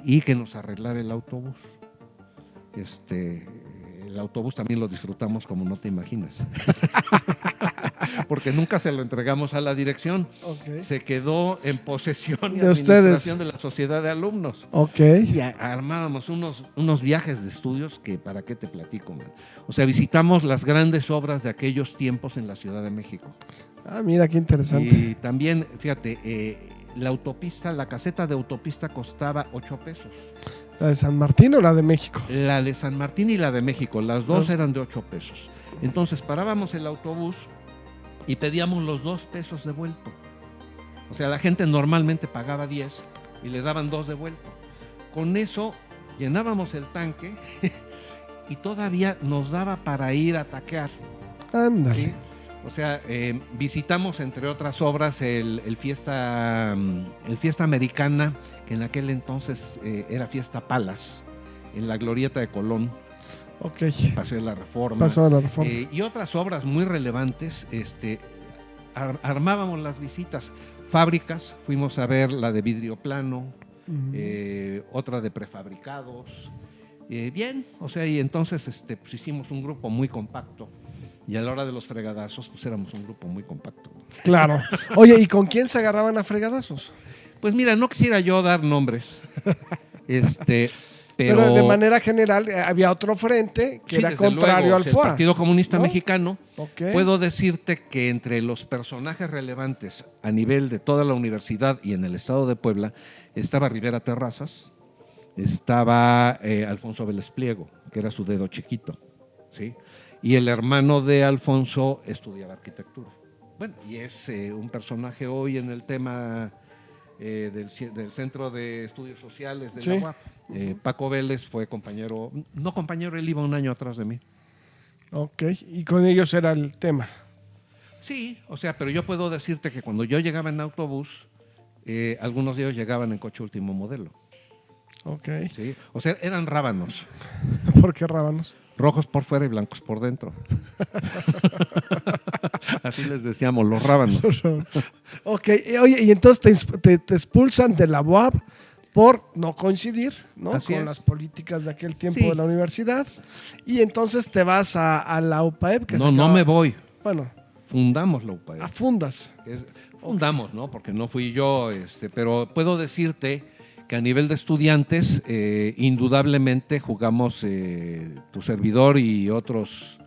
y que nos arreglara el autobús. El autobús también lo disfrutamos como no te imaginas. Porque nunca se lo entregamos a la dirección. Okay. Se quedó en posesión y de administración ustedes, de la sociedad de alumnos. Okay. Y armábamos unos viajes de estudios que para qué te platico, man. O sea, visitamos las grandes obras de aquellos tiempos en la Ciudad de México. Ah, mira qué interesante. Y también, fíjate, la caseta de autopista costaba 8 pesos. ¿La de San Martín o la de México? La de San Martín y la de México, las dos eran de 8 pesos. Entonces parábamos el autobús y pedíamos los 2 pesos de vuelto. O sea, la gente normalmente pagaba 10 y le daban 2 de vuelto. Con eso llenábamos el tanque y todavía nos daba para ir a taquear. Ándale. ¿Sí? O sea, visitamos entre otras obras el Fiesta Americana, que en aquel entonces era Fiesta Palas, en la Glorieta de Colón. Ok. Paseo de la Reforma. Paseo de la Reforma. Y otras obras muy relevantes. Armábamos las visitas. Fábricas, fuimos a ver la de vidrio plano, otra de prefabricados. Bien, o sea, y entonces pues hicimos un grupo muy compacto. Y a la hora de los fregadazos, pues éramos un grupo muy compacto. Claro. Oye, ¿y con quién se agarraban a fregadazos? Pues mira, no quisiera yo dar nombres, pero de manera general había otro frente que era contrario al el FOA. Partido Comunista ¿no? Mexicano. Okay. Puedo decirte que entre los personajes relevantes a nivel de toda la universidad y en el estado de Puebla estaba Rivera Terrazas, estaba Alfonso Vélez Pliego, que era su dedo chiquito, ¿sí? Y el hermano de Alfonso estudiaba arquitectura. Bueno, y es un personaje hoy en el tema del Centro de Estudios Sociales de la UAP. Paco Vélez fue compañero, no compañero, él iba un año atrás de mí. Ok, y con ellos era el tema. Sí, o sea, pero yo puedo decirte que cuando yo llegaba en autobús, algunos de ellos llegaban en coche último modelo. Ok. ¿Sí? O sea, eran rábanos. ¿Por qué rábanos? Rojos por fuera y blancos por dentro. Así les decíamos, los rábanos. Ok, oye, y entonces te expulsan de la UAP por no coincidir, ¿no? Así con es. las políticas de aquel tiempo Sí. de la universidad. Y entonces te vas a la UPAEP. Que No me voy. Bueno, Fundamos la UPAEP. a fundas. Fundamos, ¿no? Porque no fui yo, pero puedo decirte que a nivel de estudiantes, indudablemente jugamos tu servidor y otros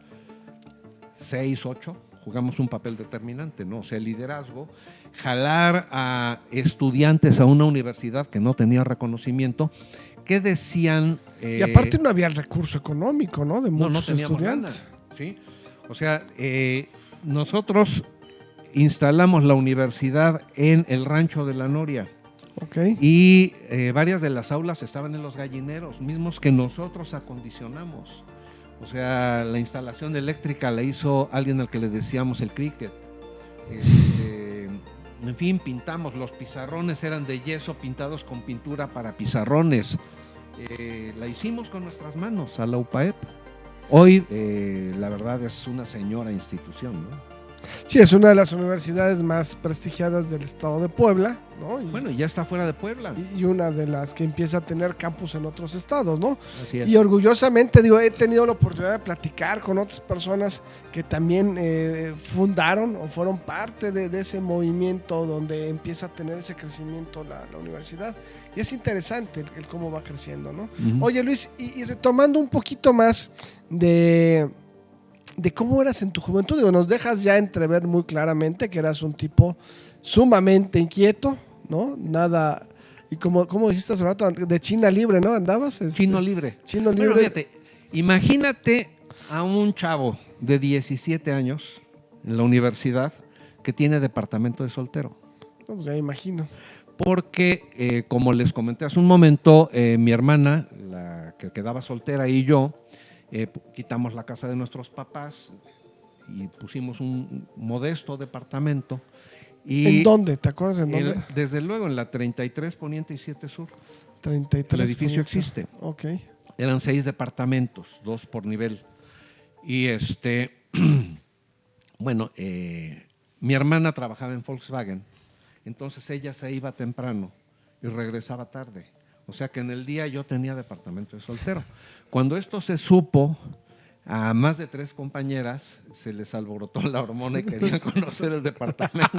6, 8, jugamos un papel determinante, ¿no? O sea, el liderazgo, jalar a estudiantes a una universidad que no tenía reconocimiento, que decían... y aparte no había el recurso económico, ¿no? De muchos teníamos estudiantes. lana, ¿sí? O sea, nosotros instalamos la universidad en el Rancho de la Noria. Okay. Y varias de las aulas estaban en los gallineros, mismos que nosotros acondicionamos. O sea, la instalación eléctrica la hizo alguien al que le decíamos el cricket. En fin, pintamos, los pizarrones eran de yeso pintados con pintura para pizarrones. La hicimos con nuestras manos a la UPAEP. Hoy, la verdad, es una señora institución, ¿no? Sí, es una de las universidades más prestigiadas del estado de Puebla, ¿no? Bueno, ya está fuera de Puebla. Y una de las que empieza a tener campus en otros estados, ¿no? Así es. Y orgullosamente, digo, he tenido la oportunidad de platicar con otras personas que también fundaron o fueron parte de ese movimiento donde empieza a tener ese crecimiento la universidad. Y es interesante el cómo va creciendo, ¿no? Ujú. Oye, Luis, y retomando un poquito más de cómo eras en tu juventud, digo, nos dejas ya entrever muy claramente que eras un tipo sumamente inquieto, ¿no? Nada, y como dijiste hace rato, de China libre, ¿no? ¿Andabas? Chino libre. Chino libre. Bueno, fíjate, imagínate a un chavo de 17 años en la universidad que tiene departamento de soltero. No, pues ya imagino. Porque, como les comenté hace un momento, mi hermana, la que quedaba soltera, y yo, quitamos la casa de nuestros papás y pusimos un modesto departamento. Y ¿En dónde? ¿Te acuerdas en dónde? desde luego, en la 33 Poniente y 7 Sur. 33. El edificio Poniente. existe. Ok. Eran 6 departamentos, 2 por nivel. Y bueno, mi hermana trabajaba en Volkswagen, entonces ella se iba temprano y regresaba tarde. O sea que en el día yo tenía departamento de soltero. Cuando esto se supo, a más de 3 compañeras se les alborotó la hormona y querían conocer el departamento.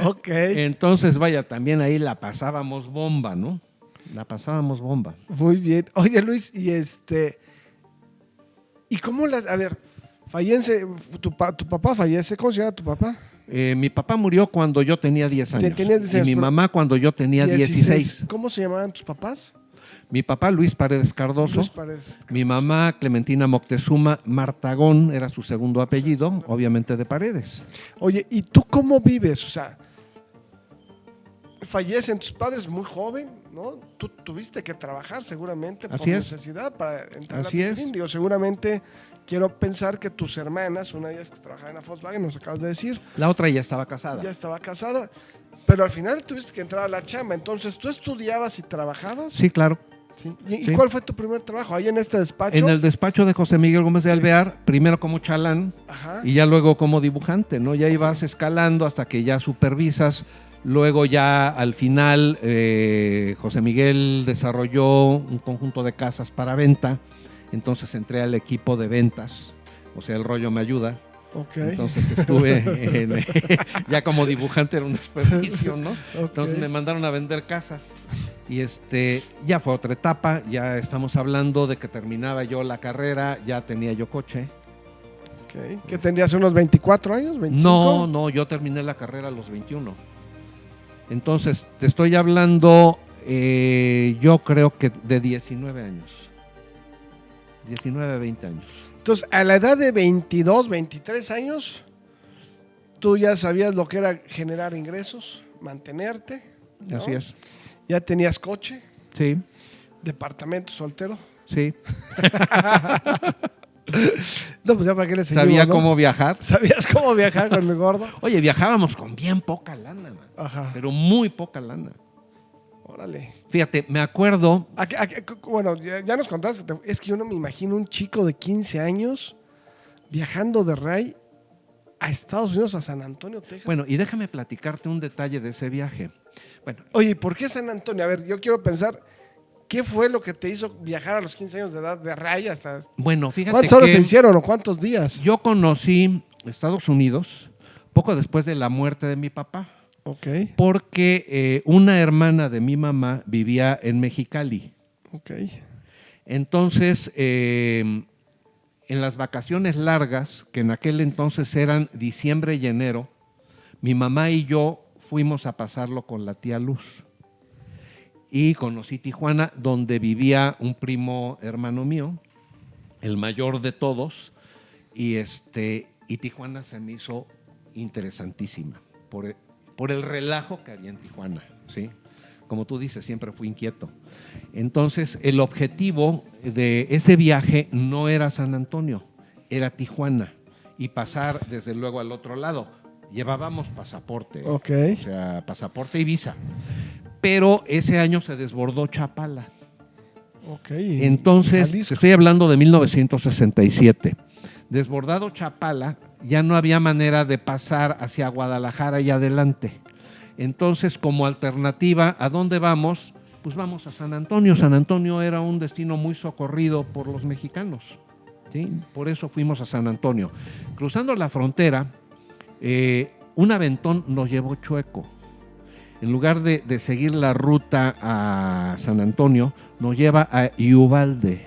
Ok. Entonces, vaya, también ahí la pasábamos bomba, ¿no? La pasábamos bomba. Muy bien. Oye, Luis, ¿y cómo las... A ver, fallece, tu papá fallece, ¿cómo se llama tu papá? Mi papá murió cuando yo tenía 10 años. Tenías 10 años, y mi pero- mamá cuando yo tenía 16. ¿Cómo se llamaban tus papás? Mi papá Luis Paredes Cardoso. Luis Paredes. Mi mamá Clementina Moctezuma Martagón era su segundo apellido, obviamente de Paredes. Oye, ¿y tú cómo vives? O sea, fallecen tus padres muy joven, ¿no? Tú tuviste que trabajar seguramente por Así es. necesidad para entrar Así a es. Piolín. Digo, seguramente quiero pensar que tus hermanas, una de ellas que trabajaba en la Volkswagen, nos acabas de decir, La otra ya estaba casada. ya estaba casada, pero al final tuviste que entrar a la chamba. Entonces, ¿tú estudiabas y trabajabas? Sí, claro. Sí. ¿Y Sí. cuál fue tu primer trabajo? ¿Ahí en este despacho? En el despacho de José Miguel Gómez de Alvear, primero como chalán Ajá. y ya luego como dibujante, ¿no? Ya ibas escalando hasta que ya supervisas. Luego ya al final José Miguel desarrolló un conjunto de casas para venta, entonces entré al equipo de ventas, o sea, el rollo me ayuda. Ok. Entonces estuve ya como dibujante, era un desperdicio, ¿no? Ok. Entonces me mandaron a vender casas y ya fue otra etapa, ya estamos hablando de que terminaba yo la carrera, ya tenía yo coche. Ok. ¿Qué tendrías unos 24 años? ¿25? No, yo terminé la carrera a los 21. Entonces te estoy hablando, yo creo que de 19 años. 19, 20 años. Entonces, a la edad de 22, 23 años, tú ya sabías lo que era generar ingresos, mantenerte, ¿no? Así es. Ya tenías coche, Sí, departamento soltero. sí. No, pues ya para qué le seguimos, Sabía ¿no? cómo viajar. ¿Sabías cómo viajar con el gordo? Oye, viajábamos con bien poca lana, man. Ajá. Pero muy poca lana. Órale. Fíjate, me acuerdo, Bueno, ya nos contaste, es que yo no me imagino un chico de 15 años viajando de Ray a Estados Unidos, a San Antonio, Texas. bueno, y déjame platicarte un detalle de ese viaje. Bueno, Oye, ¿por qué San Antonio? A ver, yo quiero pensar, ¿qué fue lo que te hizo viajar a los 15 años de edad de Ray hasta... fíjate ¿Cuántas horas que se hicieron o cuántos días? yo conocí Estados Unidos poco después de la muerte de mi papá, Ok, porque una hermana de mi mamá vivía en Mexicali. ok. Entonces, en las vacaciones largas, que en aquel entonces eran diciembre y enero, mi mamá y yo fuimos a pasarlo con la tía Luz. Y conocí Tijuana, donde vivía un primo hermano mío, el mayor de todos, y Tijuana se me hizo interesantísima por el relajo que había en Tijuana, ¿sí? Como tú dices, siempre fui inquieto. Entonces, el objetivo de ese viaje no era San Antonio, era Tijuana y pasar desde luego al otro lado. Llevábamos pasaporte, Ok. o sea, pasaporte y visa. Pero ese año se desbordó Chapala. Ok. Entonces, Jalisco. estoy hablando de 1967. desbordado Chapala, ya no había manera de pasar hacia Guadalajara y adelante. Entonces, como alternativa, ¿a dónde vamos? Pues vamos a San Antonio. San Antonio era un destino muy socorrido por los mexicanos, ¿sí? Por eso fuimos a San Antonio. Cruzando la frontera, un aventón nos llevó chueco. En lugar de seguir la ruta a San Antonio, nos lleva a Uvalde,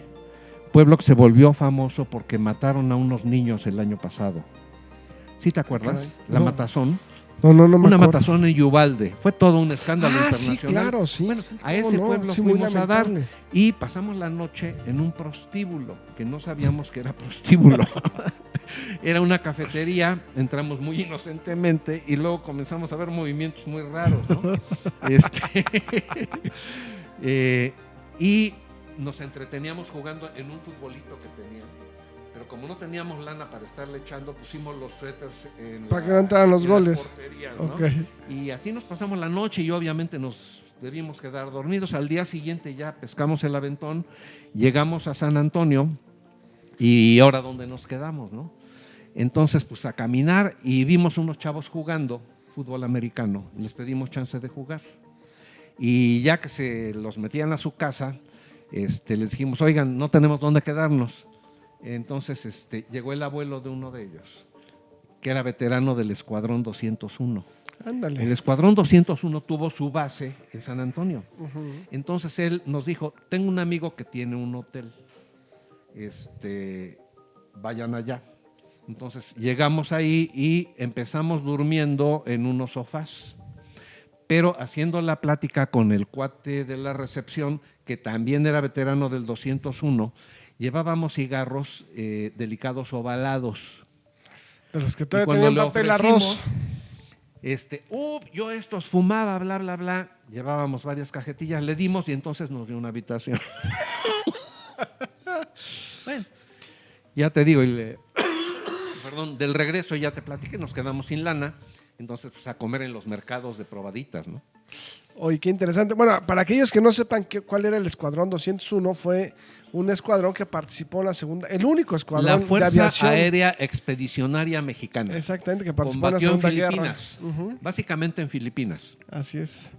pueblo que se volvió famoso porque mataron a unos niños el año pasado. ¿Sí te acuerdas? Caray. La No. matazón. No me Una acuerdo. matazón en Uvalde. Fue todo un escándalo internacional. Sí, claro, sí. Bueno, sí, a cómo ese no, pueblo sí, muy fuimos a dar lamentable. y pasamos la noche en un prostíbulo, que no sabíamos que era prostíbulo. Era una cafetería, entramos muy inocentemente y luego comenzamos a ver movimientos muy raros, ¿no? Y nos entreteníamos jugando en un futbolito que tenían. Pero como no teníamos lana para estarle echando, pusimos los suéteres para que no entraran los en goles. las porterías, ¿no? Okay. Y así nos pasamos la noche y obviamente nos debimos quedar dormidos. Al día siguiente ya pescamos el aventón, llegamos a San Antonio y ahora ¿dónde nos quedamos, no? Entonces, pues a caminar y vimos unos chavos jugando fútbol americano y les pedimos chance de jugar. Y ya que se los metían a su casa, les dijimos, oigan, no tenemos dónde quedarnos. Entonces llegó el abuelo de uno de ellos, que era veterano del Escuadrón 201. Ándale. El Escuadrón 201 tuvo su base en San Antonio. Uh-huh. Entonces él nos dijo, tengo un amigo que tiene un hotel, vayan allá. Entonces llegamos ahí y empezamos durmiendo en unos sofás, pero haciendo la plática con el cuate de la recepción, que también era veterano del 201, llevábamos cigarros delicados ovalados. De los que todavía cuando tenían le papel ofrecimos, arroz. yo estos fumaba, bla, bla, bla. Llevábamos varias cajetillas, le dimos y entonces nos dio una habitación. Bueno, ya te digo, del regreso ya te platiqué, nos quedamos sin lana, entonces pues a comer en los mercados de probaditas, ¿no? Oye, qué interesante. Bueno, para aquellos que no sepan cuál era el Escuadrón 201, fue un escuadrón que participó en la segunda, el único escuadrón La de Fuerza aviación. Aérea Expedicionaria Mexicana. Exactamente, que participó en la Combatió Segunda en Guerra. Filipinas, Uh-huh. básicamente en Filipinas. Así es.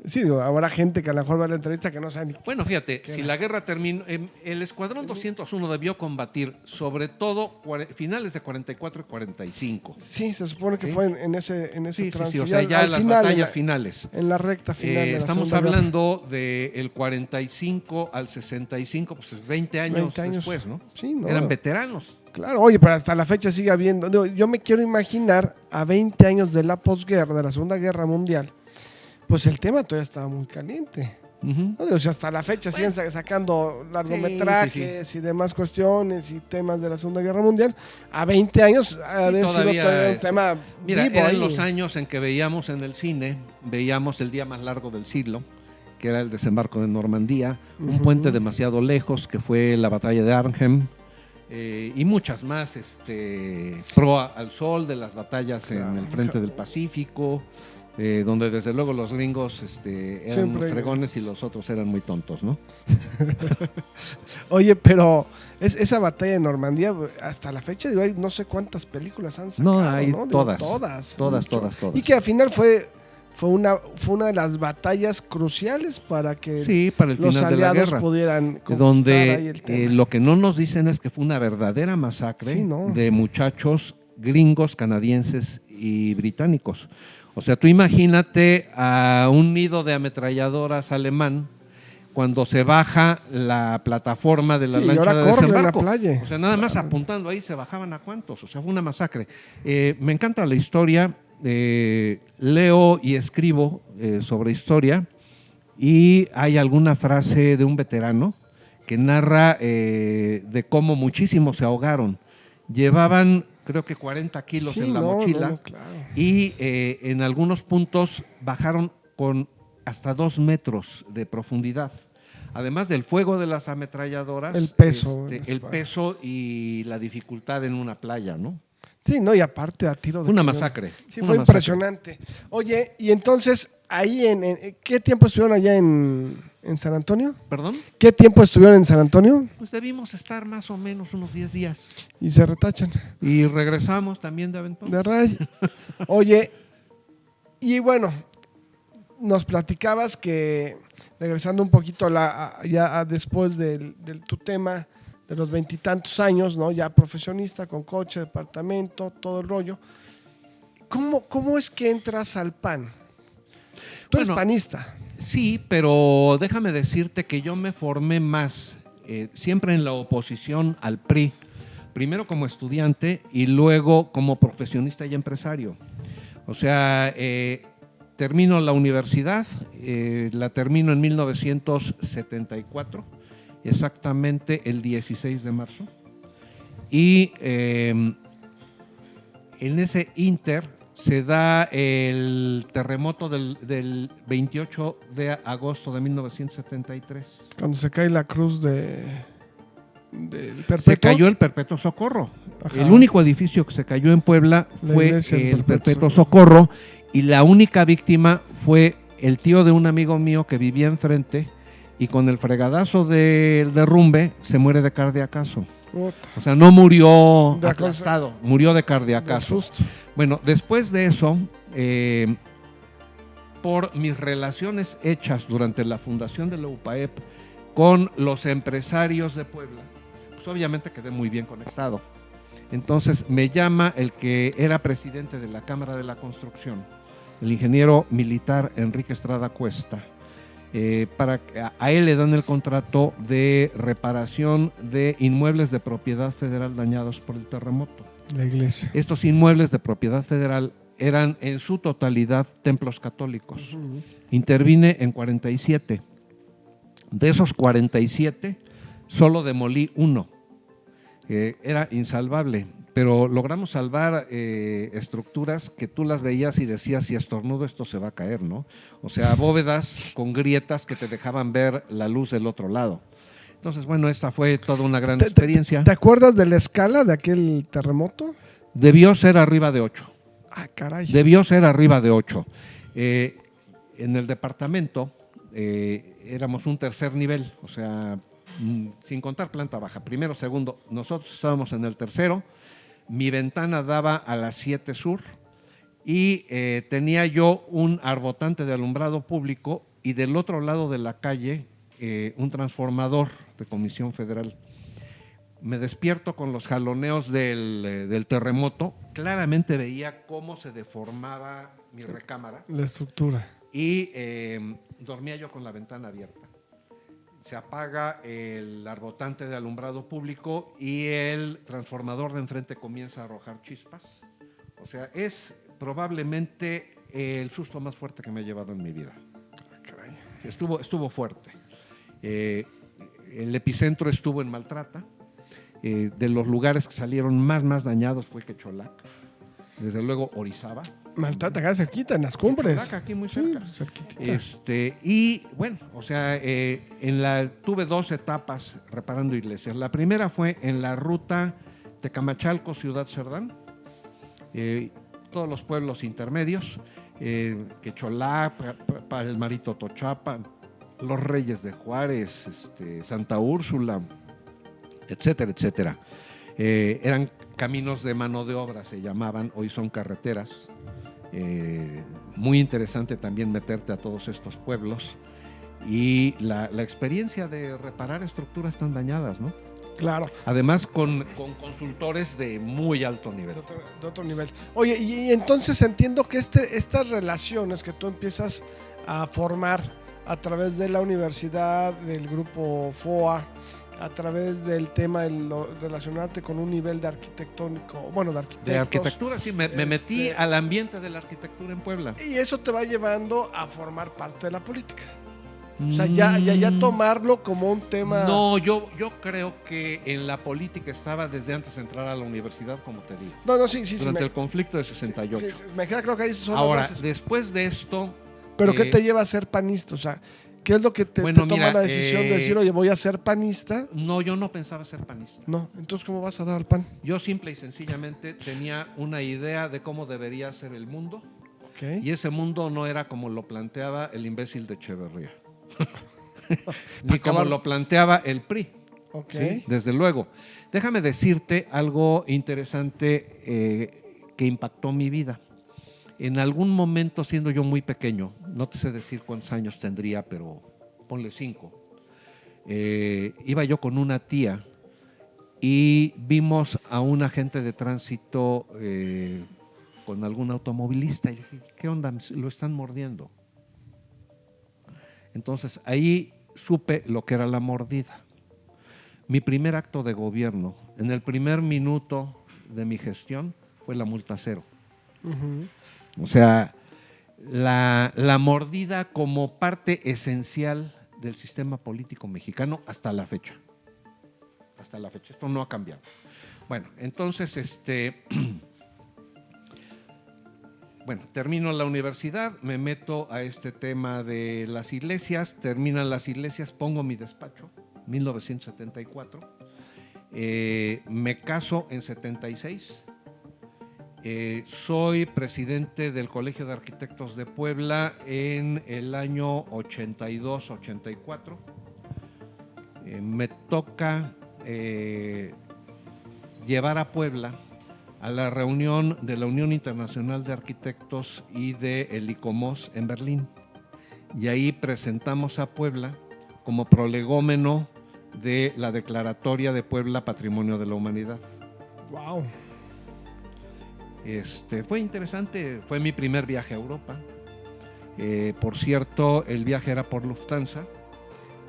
Sí, digo, habrá gente que a lo mejor va a la entrevista que no sabe ni. Bueno, fíjate, si la guerra terminó, el Escuadrón 201 debió combatir sobre todo finales de 44 y 45. Sí, se supone que ¿Sí? fue en ese Sí, transición. o sea, ya al las final, batallas finales. En la recta final de la Estamos Segunda Guerra. hablando del 45 al 65, pues es 20 años después, ¿no? Sí, no. Eran veteranos. Claro, oye, pero hasta la fecha sigue habiendo. Digo, yo me quiero imaginar a 20 años de la posguerra, de la Segunda Guerra Mundial, pues el tema todavía estaba muy caliente. Uh-huh. ¿No? O sea, hasta la fecha siguen sacando largometrajes y demás cuestiones y temas de la Segunda Guerra Mundial. A 20 años ha de sido todavía un tema mira, vivo eran ahí. los años en que veíamos en el cine, veíamos el día más largo del siglo, que era el desembarco de Normandía, un puente demasiado lejos, que fue la batalla de Arnhem, y muchas más, proa al sol de las batallas en el frente del Pacífico, donde desde luego los gringos eran Siempre unos fregones y los otros eran muy tontos, ¿no? Oye, pero esa batalla de Normandía, hasta la fecha, digo, hay no sé cuántas películas han sacado. No, hay Digo, todas. Todas. Todas. Y que al final fue una de las batallas cruciales para que Sí, para el los final de la aliados guerra. pudieran conquistar ahí el Donde tema. lo que no nos dicen es que fue una verdadera masacre Sí, ¿no? de muchachos gringos, canadienses y británicos. O sea, tú imagínate a un nido de ametralladoras alemán cuando se baja la plataforma de la Sí, y lancha ahora de corren en la desembarco. playa. O sea, nada más apuntando ahí se bajaban a cuántos. O sea, fue una masacre. Me encanta la historia. Leo y escribo sobre historia y hay alguna frase de un veterano que narra de cómo muchísimos se ahogaron. Llevaban creo que 40 kilos en la mochila claro. y en algunos puntos bajaron con hasta 2 metros de profundidad. Además del fuego de las ametralladoras, El peso. el peso y la dificultad en una playa, ¿no? Sí, no, y aparte a tiro de Fue una cañón. masacre. Sí, una fue masacre. impresionante. Oye, y entonces ahí ¿qué tiempo estuvieron allá en San Antonio? ¿Perdón? ¿Qué tiempo estuvieron en San Antonio? Pues debimos estar más o menos unos 10 días. Y se retachan. Y regresamos también de aventón. De ray. Oye, y bueno, nos platicabas que, regresando un poquito después de tu tema de los 20 y tantos años, ¿no? Ya profesionista, con coche, departamento, todo el rollo. ¿Cómo es que entras al PAN? Tú eres panista. Sí, pero déjame decirte que yo me formé más siempre en la oposición al PRI, primero como estudiante y luego como profesionista y empresario. O sea, termino la universidad, la termino en 1974, exactamente el 16 de marzo, y en ese inter se da el terremoto del 28 de agosto de 1973. Cuando se cae la cruz del Perpetuo. Se cayó el Perpetuo Socorro. Ajá. El único edificio que se cayó en Puebla fue el Perpetuo Socorro, y la única víctima fue el tío de un amigo mío que vivía enfrente, y con el fregadazo del derrumbe se muere de cardiacazo. O sea, no murió aplastado, murió de cardiacazo. Bueno, después de eso, por mis relaciones hechas durante la fundación de la UPAEP con los empresarios de Puebla, pues obviamente quedé muy bien conectado. Entonces me llama el que era presidente de la Cámara de la Construcción, el ingeniero militar Enrique Estrada Cuesta. A él le dan el contrato de reparación de inmuebles de propiedad federal dañados por el terremoto. La iglesia. Estos inmuebles de propiedad federal eran en su totalidad templos católicos. Intervine en 47. De esos 47, solo demolí uno. Era insalvable, pero logramos salvar estructuras que tú las veías y decías, si estornudo esto se va a caer, ¿no? O sea, bóvedas con grietas que te dejaban ver la luz del otro lado. Entonces, bueno, esta fue toda una gran experiencia. ¿Te acuerdas de la escala de aquel terremoto? Debió ser arriba de 8. Ah, caray. Debió ser arriba de 8. En el departamento éramos un tercer nivel, o sea, sin contar planta baja, primero, segundo. Nosotros estábamos en el tercero. Mi ventana daba a la 7 Sur y tenía yo un arbotante de alumbrado público, y del otro lado de la calle un transformador de Comisión Federal. Me despierto con los jaloneos del terremoto. Claramente veía cómo se deformaba mi recámara. La estructura. Y dormía yo con la ventana abierta. Se apaga el arbotante de alumbrado público y el transformador de enfrente comienza a arrojar chispas. O sea, es probablemente el susto más fuerte que me he llevado en mi vida. Caray. Estuvo fuerte. El epicentro estuvo en Maltrata. De los lugares que salieron más dañados fue Quecholac. Desde luego Orizaba. Maltrata, acá cerquita, en las cumbres. Quecholac, aquí muy cerca. Sí, cerquitita. Y bueno, o sea, tuve 2 etapas reparando iglesias. La primera fue en la ruta Tecamachalco, Ciudad Cerdán. Todos los pueblos intermedios. Quecholac, Palmarito Tochapa, Los Reyes de Juárez, Santa Úrsula, etcétera, etcétera. Eran caminos de mano de obra, se llamaban, hoy son carreteras. Muy interesante también meterte a todos estos pueblos y la experiencia de reparar estructuras tan dañadas, ¿no? Claro. Además con consultores de muy alto nivel. De otro nivel. Oye, y entonces entiendo que estas relaciones que tú empiezas a formar a través de la universidad, del grupo FOA, a través del tema de relacionarte con un nivel de arquitectónico, bueno, de arquitectos. De arquitectura, sí, me metí al ambiente de la arquitectura en Puebla. Y eso te va llevando a formar parte de la política. O sea, ya tomarlo como un tema. No, yo creo que en la política estaba desde antes de entrar a la universidad, como te digo. No, sí. Durante el conflicto de 68. Sí, me queda claro que ahí son ahora, las bases. Después de esto. ¿Pero qué te lleva a ser panista? O sea, ¿qué es lo que te toma la decisión de decir, oye, voy a ser panista? No, yo no pensaba ser panista. No, entonces, ¿cómo vas a dar al PAN? Yo simple y sencillamente tenía una idea de cómo debería ser el mundo. Y ese mundo no era como lo planteaba el imbécil de Echeverría, ni como lo planteaba el PRI. ¿Sí? Desde luego. Déjame decirte algo interesante que impactó mi vida. En algún momento, siendo yo muy pequeño, no te sé decir cuántos años tendría, pero ponle 5, iba yo con una tía y vimos a un agente de tránsito con algún automovilista y dije, ¿qué onda? Lo están mordiendo. Entonces ahí supe lo que era la mordida. Mi primer acto de gobierno, en el primer minuto de mi gestión, fue la multa cero. O sea, la mordida como parte esencial del sistema político mexicano hasta la fecha. Hasta la fecha. Esto no ha cambiado. Bueno, entonces, bueno, termino la universidad, me meto a este tema de las iglesias, terminan las iglesias, pongo mi despacho, 1974, me caso en 76, soy presidente del Colegio de Arquitectos de Puebla en el año 82-84, me toca llevar a Puebla a la reunión de la Unión Internacional de Arquitectos y de el ICOMOS en Berlín. Y ahí presentamos a Puebla como prolegómeno de la Declaratoria de Puebla Patrimonio de la Humanidad. ¡Wow! Fue interesante, fue mi primer viaje a Europa. Por cierto, el viaje era por Lufthansa.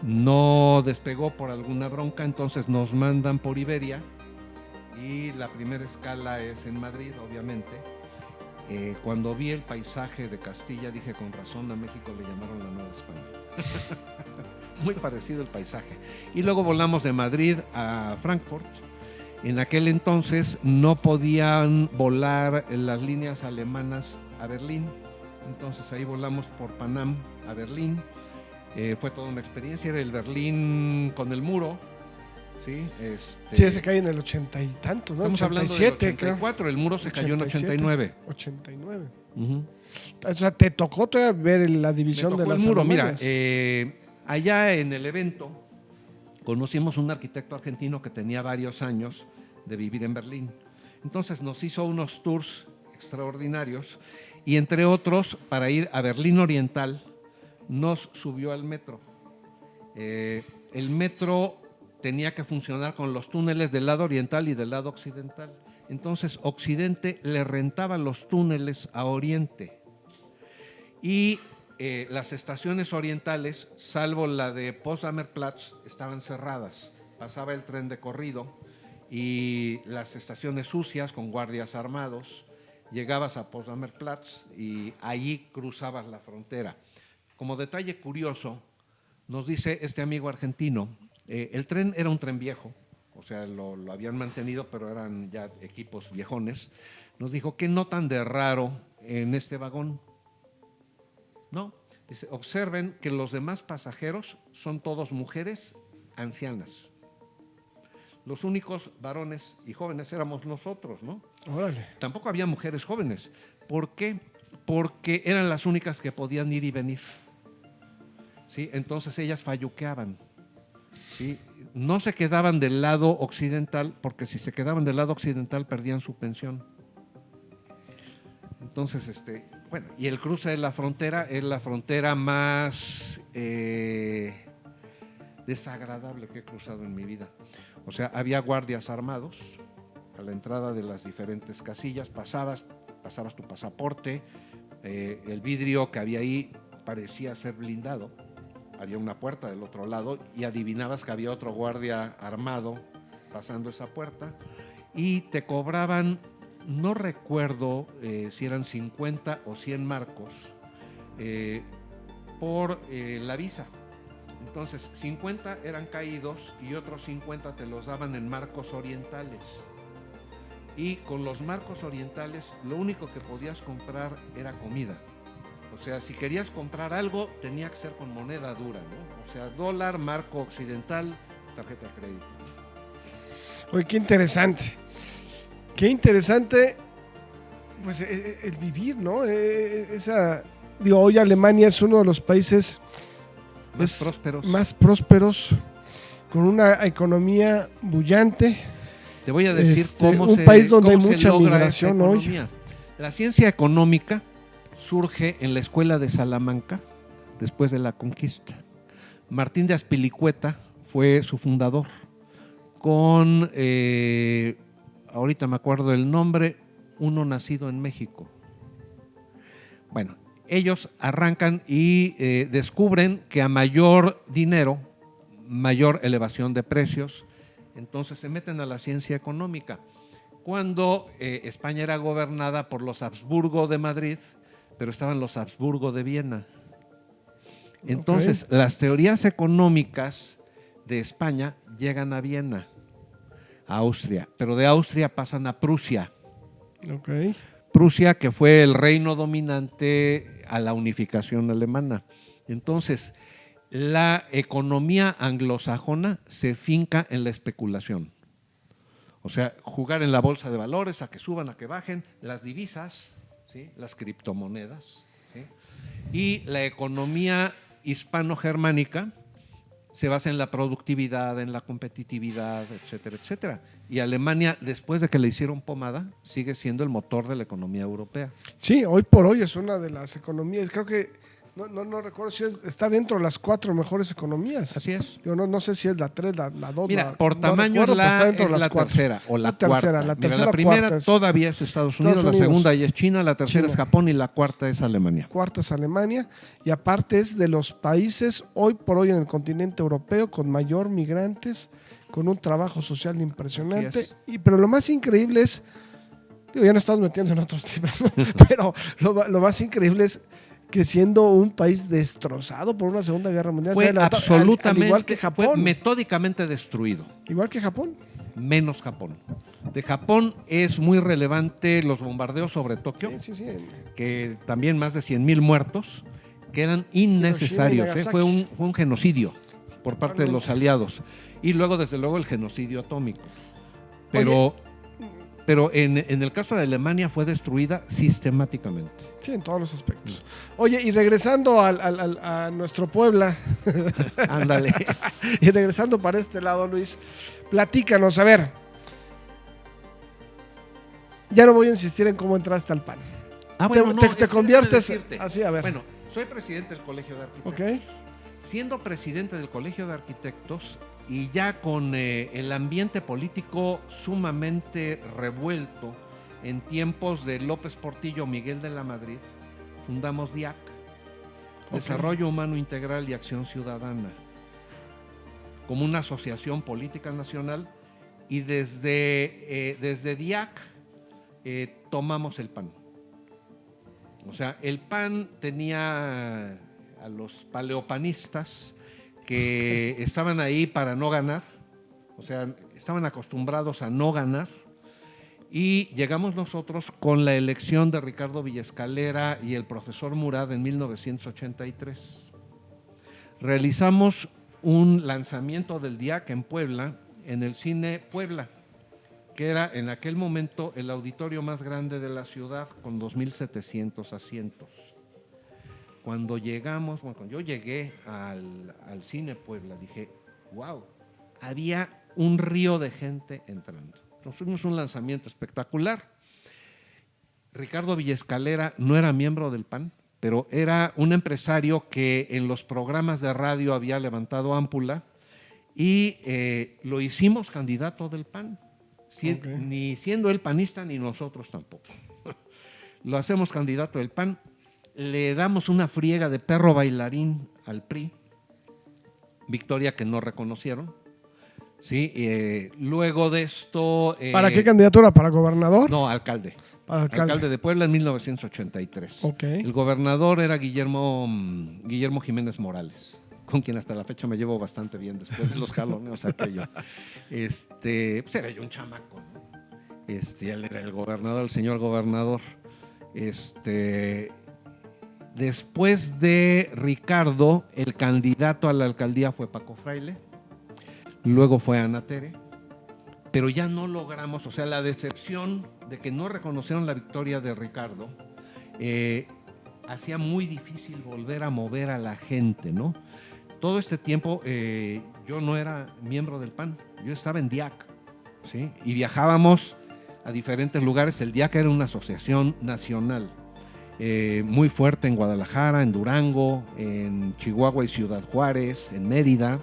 No despegó por alguna bronca, entonces nos mandan por Iberia. Y la primera escala es en Madrid, obviamente. Cuando vi el paisaje de Castilla, dije, con razón a México le llamaron la Nueva España. Muy parecido el paisaje. Y luego volamos de Madrid a Frankfurt. En aquel entonces no podían volar las líneas alemanas a Berlín. Entonces ahí volamos por Panam a Berlín. Fue toda una experiencia. Era el Berlín con el muro. Sí, sí, ese cae en el 80 y tantos, ¿no? Estamos 87, hablando del 84, creo. El muro se cayó en 89. 89. O sea, te tocó todavía ver la división de las el muro. Alemanas. Mira, allá en el evento conocimos un arquitecto argentino que tenía varios años de vivir en Berlín. Entonces nos hizo unos tours extraordinarios y entre otros, para ir a Berlín Oriental, nos subió al metro. El metro tenía que funcionar con los túneles del lado oriental y del lado occidental. Entonces, Occidente le rentaba los túneles a Oriente. Y las estaciones orientales, salvo la de Potsdamer Platz, estaban cerradas. Pasaba el tren de corrido y las estaciones sucias con guardias armados. Llegabas a Potsdamer Platz y allí cruzabas la frontera. Como detalle curioso, nos dice este amigo argentino, el tren era un tren viejo, o sea, lo habían mantenido, pero eran ya equipos viejones. Nos dijo, ¿qué notan de raro en este vagón? No, dice, observen que los demás pasajeros son todos mujeres ancianas. Los únicos varones y jóvenes éramos nosotros, ¿no? Órale. Tampoco había mujeres jóvenes. ¿Por qué? Porque eran las únicas que podían ir y venir. ¿Sí? Entonces ellas falluqueaban. ¿Sí? No se quedaban del lado occidental, porque si se quedaban del lado occidental perdían su pensión. Entonces, bueno, y el cruce de la frontera es la frontera más desagradable que he cruzado en mi vida. O sea, había guardias armados a la entrada de las diferentes casillas, pasabas tu pasaporte, el vidrio que había ahí parecía ser blindado. Había una puerta del otro lado y adivinabas que había otro guardia armado pasando esa puerta y te cobraban, no recuerdo si eran 50 o 100 marcos por la visa. Entonces 50 eran caídos y otros 50 te los daban en marcos orientales. Y con los marcos orientales lo único que podías comprar era comida. O sea, si querías comprar algo, tenía que ser con moneda dura, ¿no? O sea, dólar, marco occidental, tarjeta de crédito. Oye, qué interesante. Qué interesante pues el vivir, ¿no? Hoy Alemania es uno de los países más prósperos, con una economía bullante. Te voy a decir un país donde hay mucha migración hoy. La ciencia económica surge en la escuela de Salamanca después de la conquista. Martín de Azpilicueta fue su fundador, con, ahorita me acuerdo el nombre, uno nacido en México. Bueno, ellos arrancan y descubren que a mayor dinero, mayor elevación de precios, entonces se meten a la ciencia económica. Cuando España era gobernada por los Habsburgo de Madrid, pero estaban los Habsburgo de Viena. Entonces, las teorías económicas de España llegan a Viena, a Austria, pero de Austria pasan a Prusia. Prusia, que fue el reino dominante a la unificación alemana. Entonces, la economía anglosajona se finca en la especulación. O sea, jugar en la bolsa de valores, a que suban, a que bajen, las divisas, ¿sí? Las criptomonedas, ¿sí? Y la economía hispano-germánica se basa en la productividad, en la competitividad, etcétera, etcétera. Y Alemania, después de que le hicieron pomada, sigue siendo el motor de la economía europea. Sí, hoy por hoy es una de las economías, creo que no recuerdo si está dentro de las 4 mejores economías. Así es. Yo no sé si es la 3, la 2. Mira, por tamaño recuerdo, es está la tercera o la cuarta. La tercera, Mira, la primera cuarta todavía es Estados Unidos, la segunda ya es China, la tercera es Japón y la cuarta es Alemania. Cuarta es Alemania, y aparte es de los países hoy por hoy en el continente europeo con mayor migrantes, con un trabajo social impresionante. Pero lo más increíble es, ya no estamos metiendo en otros temas, ¿no? Pero lo más increíble es que siendo un país destrozado por una Segunda Guerra Mundial, fue absolutamente, al igual que Japón, fue metódicamente destruido. Igual que Japón. Menos Japón. De Japón es muy relevante los bombardeos sobre Tokio, que también más de 100,000 muertos, que eran innecesarios. Fue un genocidio por parte de los aliados. Y luego, desde luego, el genocidio atómico. Pero en el caso de Alemania fue destruida sistemáticamente. Sí, en todos los aspectos. Oye, y regresando a nuestro Puebla. Ándale. Y regresando para este lado, Luis, platícanos, a ver. Ya no voy a insistir en cómo entraste al PAN. Te conviertes así, a ver. Bueno, soy presidente del Colegio de Arquitectos. Siendo presidente del Colegio de Arquitectos y ya con el ambiente político sumamente revuelto, en tiempos de López Portillo, Miguel de la Madrid, fundamos DIAC, Desarrollo Humano Integral y Acción Ciudadana, como una asociación política nacional, y desde DIAC tomamos el PAN. O sea, el PAN tenía a los paleopanistas que estaban ahí para no ganar, o sea, estaban acostumbrados a no ganar. Y llegamos nosotros con la elección de Ricardo Villescalera y el profesor Murad en 1983. Realizamos un lanzamiento del DIAC en Puebla, en el Cine Puebla, que era en aquel momento el auditorio más grande de la ciudad, con 2,700 asientos. Cuando yo llegué al Cine Puebla, dije, wow, había un río de gente entrando. Nos fuimos un lanzamiento espectacular. Ricardo Villescalera no era miembro del PAN, pero era un empresario que en los programas de radio había levantado ámpula, y lo hicimos candidato del PAN, ni siendo él panista ni nosotros tampoco. Lo hacemos candidato del PAN, le damos una friega de perro bailarín al PRI, victoria que no reconocieron. Sí, luego de esto... ¿Para qué candidatura? ¿Para gobernador? No, alcalde. Para alcalde de Puebla en 1983. El gobernador era Guillermo Jiménez Morales, con quien hasta la fecha me llevo bastante bien después de los jaloneos aquellos. Pues era yo un chamaco, ¿no? Él era el gobernador, el señor gobernador. Después de Ricardo, el candidato a la alcaldía fue Paco Fraile. Luego fue Ana Tere, pero ya no logramos, o sea, la decepción de que no reconocieron la victoria de Ricardo hacía muy difícil volver a mover a la gente, ¿no? Todo este tiempo yo no era miembro del PAN, yo estaba en DIAC, ¿sí? Y viajábamos a diferentes lugares. El DIAC era una asociación nacional muy fuerte en Guadalajara, en Durango, en Chihuahua y Ciudad Juárez, en Mérida.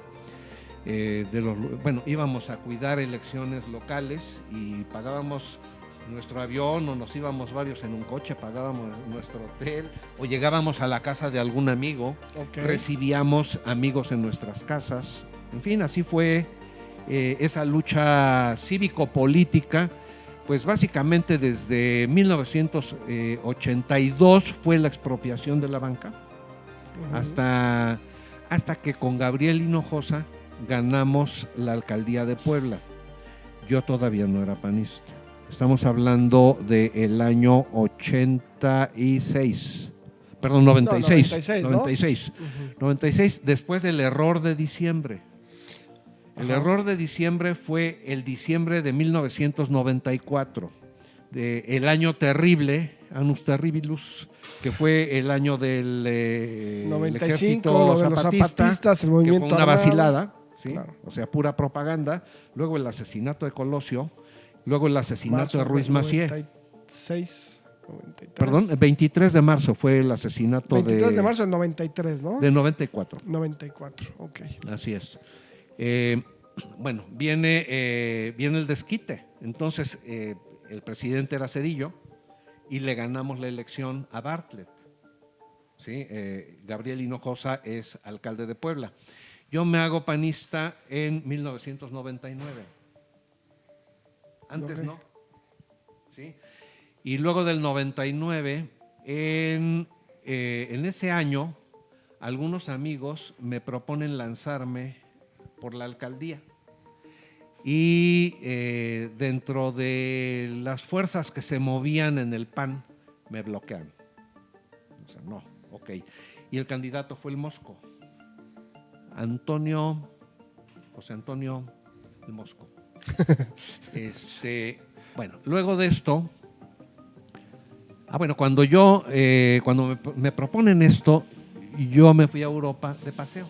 Bueno, íbamos a cuidar elecciones locales y pagábamos nuestro avión, o nos íbamos varios en un coche, pagábamos nuestro hotel, o llegábamos a la casa de algún amigo, recibíamos amigos en nuestras casas. En fin, así fue esa lucha cívico-política. Pues básicamente desde 1982 fue la expropiación de la banca, hasta que con Gabriel Hinojosa ganamos la alcaldía de Puebla. Yo todavía no era panista. Estamos hablando del año 86, perdón, 96. 96, ¿no? 96, después del error de diciembre. El error de diciembre fue el diciembre de 1994, el año terrible, Annus Terribilus, que fue el año del 95, lo de los zapatistas, el movimiento que fue una vacilada, ¿sí? Claro. O sea, pura propaganda. Luego el asesinato de Colosio, luego el asesinato de Ruiz Massieu. 96, 93. Perdón, el 23 de marzo fue el asesinato 23 de marzo del 93, ¿no? De 94. 94, ok. Así es. Bueno, viene el desquite. Entonces, el presidente era Zedillo y le ganamos la elección a Bartlett. ¿Sí? Gabriel Hinojosa es alcalde de Puebla. Yo me hago panista en 1999. Antes no. ¿Sí? Y luego del 99, en ese año, algunos amigos me proponen lanzarme por la alcaldía. Y dentro de las fuerzas que se movían en el PAN, me bloquean. O sea, no, ok. Y el candidato fue el Mosco. José Antonio el Mosco. Bueno, luego de esto, cuando me proponen esto, yo me fui a Europa de paseo.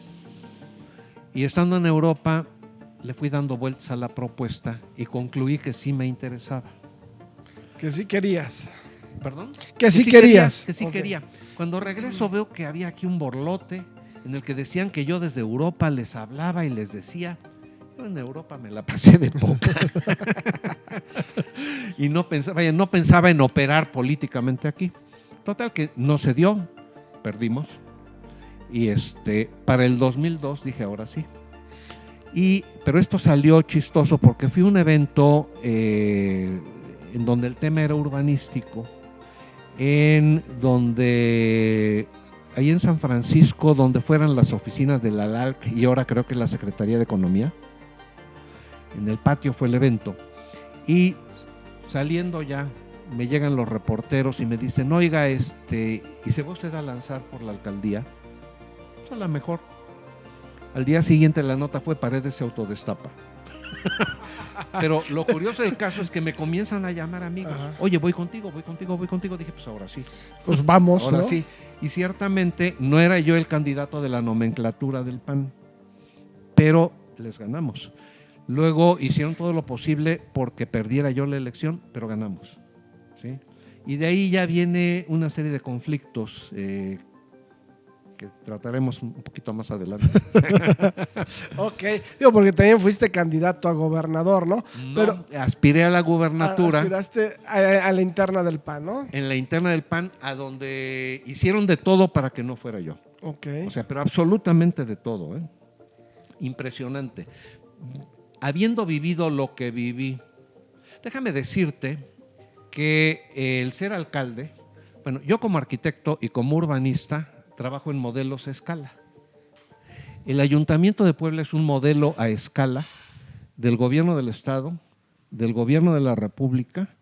Y estando en Europa, le fui dando vueltas a la propuesta y concluí que sí me interesaba. Que sí querías. ¿Perdón? Que sí querías. Que sí quería. Cuando regreso veo que había aquí un borlote en el que decían que yo desde Europa les hablaba y les decía. Yo en Europa me la pasé de poca. Y no pensaba en operar políticamente aquí. Total que no se dio, perdimos. Y para el 2002 dije, ahora sí. Pero esto salió chistoso porque fui a un evento en donde el tema era urbanístico, ahí en San Francisco, donde fueran las oficinas de la LALC y ahora creo que la Secretaría de Economía. En el patio fue el evento. Y saliendo ya, me llegan los reporteros y me dicen, oiga, ¿y se va usted a lanzar por la alcaldía? Pues a lo mejor. Al día siguiente la nota fue Paredes se autodestapa. Pero lo curioso del caso es que me comienzan a llamar amigos. Ajá. Oye, voy contigo. Dije, pues ahora sí. Pues vamos, ahora ¿no? sí. Y ciertamente no era yo el candidato de la nomenclatura del PAN, pero les ganamos. Luego hicieron todo lo posible porque perdiera yo la elección, pero ganamos. ¿Sí? Y de ahí ya viene una serie de conflictos que trataremos un poquito más adelante. Ok, digo, porque también fuiste candidato a gobernador, ¿no? Pero aspiré a la gubernatura. Aspiraste a la interna del PAN, ¿no? En la interna del PAN, a donde hicieron de todo para que no fuera yo. Ok. O sea, pero absolutamente de todo, ¿eh? Impresionante. Habiendo vivido lo que viví, déjame decirte que el ser alcalde, bueno, yo como arquitecto y como urbanista, trabajo en modelos a escala. El Ayuntamiento de Puebla es un modelo a escala del gobierno del Estado, del gobierno de la República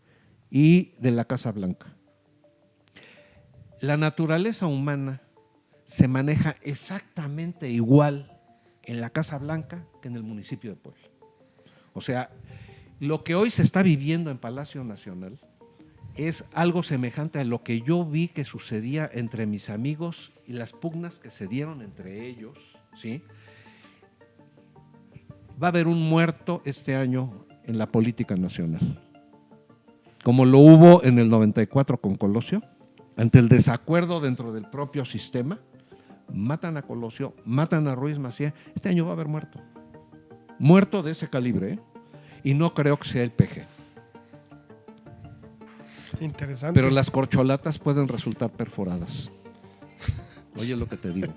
y de la Casa Blanca. La naturaleza humana se maneja exactamente igual en la Casa Blanca que en el municipio de Puebla. O sea, Lo que hoy se está viviendo en Palacio Nacional es algo semejante a lo que yo vi que sucedía entre mis amigos y las pugnas que se dieron entre ellos, ¿sí? Va a haber un muerto este año en la política nacional, como lo hubo en el 94 con Colosio, ante el desacuerdo dentro del propio sistema. Matan a Colosio, matan a Ruiz Massieu. Este año va a haber muerto de ese calibre, ¿eh? Y no creo que sea el PG. Interesante. Pero las corcholatas pueden resultar perforadas. Oye lo que te digo.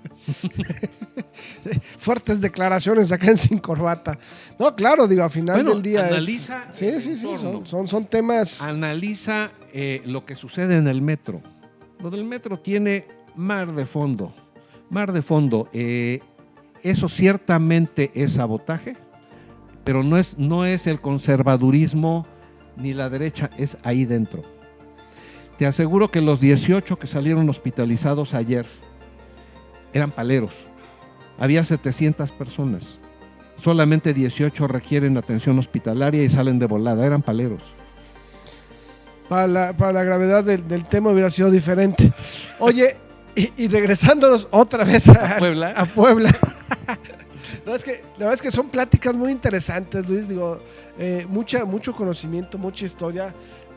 Fuertes declaraciones acá en Sin Corbata. No, claro, digo, al final del día analiza sí, son temas. Analiza lo que sucede en el metro. Lo del metro tiene mar de fondo. Eso ciertamente es sabotaje, pero no es el conservadurismo ni la derecha, es ahí dentro. Te aseguro que los 18 que salieron hospitalizados ayer eran paleros. Había 700 personas. Solamente 18 requieren atención hospitalaria y salen de volada. Eran paleros. Para la gravedad del tema hubiera sido diferente. Oye, y regresándonos otra vez a Puebla. No, la verdad es que son pláticas muy interesantes, Luis. Digo, mucho conocimiento, mucha historia.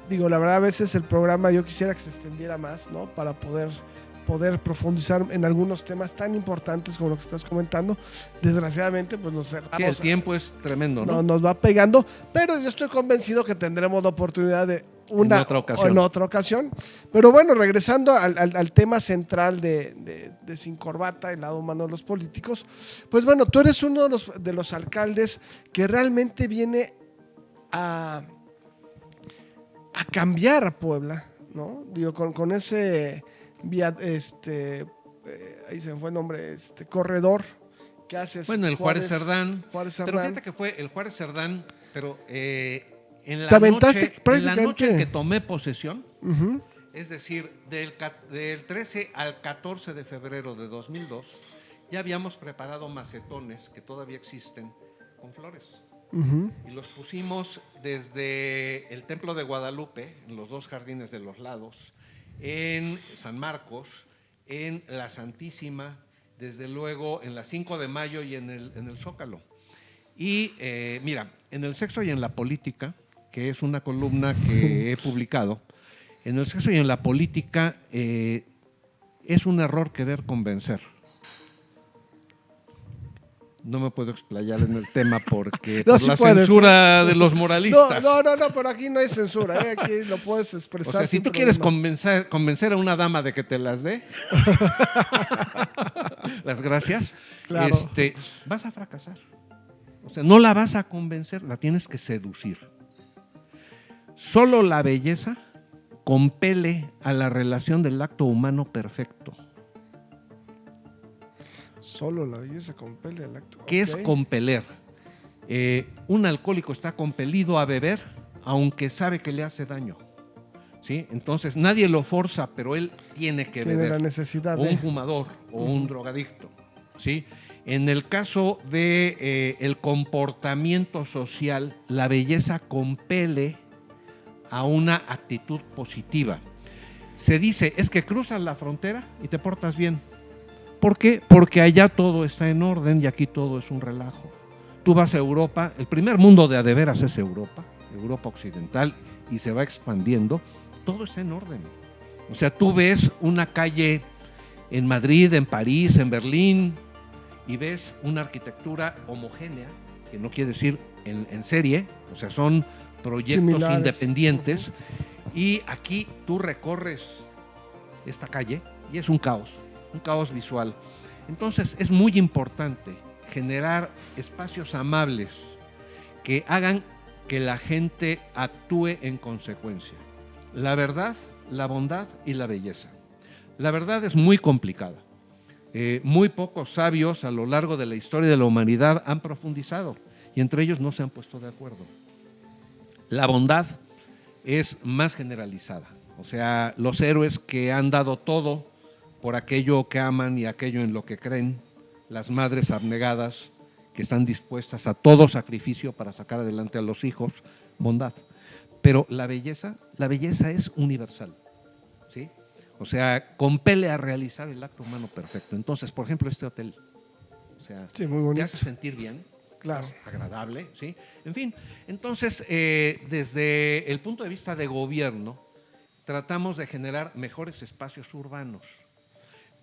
Digo, la verdad, a veces el programa yo quisiera que se extendiera más, ¿no? Para poder profundizar en algunos temas tan importantes como lo que estás comentando. Desgraciadamente, pues nos cerramos. Sí, el tiempo es tremendo, ¿no? Nos va pegando, pero yo estoy convencido que tendremos la oportunidad de en otra ocasión. Pero bueno, regresando al tema central de Sin Corbata, el lado humano de los políticos, pues bueno, tú eres uno de los alcaldes que realmente viene a cambiar a Puebla, ¿no? Digo, con ese ahí se me fue el nombre, corredor que haces. Bueno, el Juárez Cerdán. Pero fíjate que fue el Juárez Cerdán, pero en la noche en que tomé posesión, uh-huh, es decir, del 13 al 14 de febrero de 2002, ya habíamos preparado macetones que todavía existen con flores. Uh-huh. Y los pusimos desde el Templo de Guadalupe, en los dos jardines de los lados, en San Marcos, en la Santísima, desde luego en la 5 de Mayo y en el Zócalo. Y mira, en El Sexo y en la Política, que es una columna que he publicado, en El Sexo y en la Política es un error querer convencer. No me puedo explayar en el tema porque no, por sí la censura de los moralistas. No, pero aquí no hay censura, aquí lo puedes expresar. O sea, si tú quieres convencer a una dama de que te las dé, las gracias, claro, vas a fracasar. O sea, no la vas a convencer, la tienes que seducir. Solo la belleza compele a la relación del acto humano perfecto. Solo la belleza compele al acto. ¿Qué es compeler? Un alcohólico está compelido a beber aunque sabe que le hace daño, ¿sí? Entonces nadie lo forza, pero él tiene que beber. La necesidad. O un fumador o un drogadicto, ¿sí? En el caso de el comportamiento social, la belleza compele a una actitud positiva. Se dice, es que cruzas la frontera y te portas bien. ¿Por qué? Porque allá todo está en orden y aquí todo es un relajo. Tú vas a Europa, el primer mundo de a de veras es Europa occidental, y se va expandiendo, todo está en orden. O sea, tú ves una calle en Madrid, en París, en Berlín, y ves una arquitectura homogénea, que no quiere decir en serie, o sea, son proyectos similares, independientes, y aquí tú recorres esta calle y es un caos visual. Entonces es muy importante generar espacios amables que hagan que la gente actúe en consecuencia. La verdad, la bondad y la belleza. La verdad es muy complicada. Muy pocos sabios a lo largo de la historia de la humanidad han profundizado y entre ellos no se han puesto de acuerdo. La bondad es más generalizada. O sea, los héroes que han dado todo por aquello que aman y aquello en lo que creen, las madres abnegadas que están dispuestas a todo sacrificio para sacar adelante a los hijos, bondad. Pero la belleza es universal, ¿sí? O sea, compele a realizar el acto humano perfecto. Entonces, por ejemplo, este hotel, o sea, Sí, muy bonito. te hace sentir bien, Claro. es agradable, ¿sí? En fin, entonces, desde el punto de vista de gobierno, tratamos de generar mejores espacios urbanos.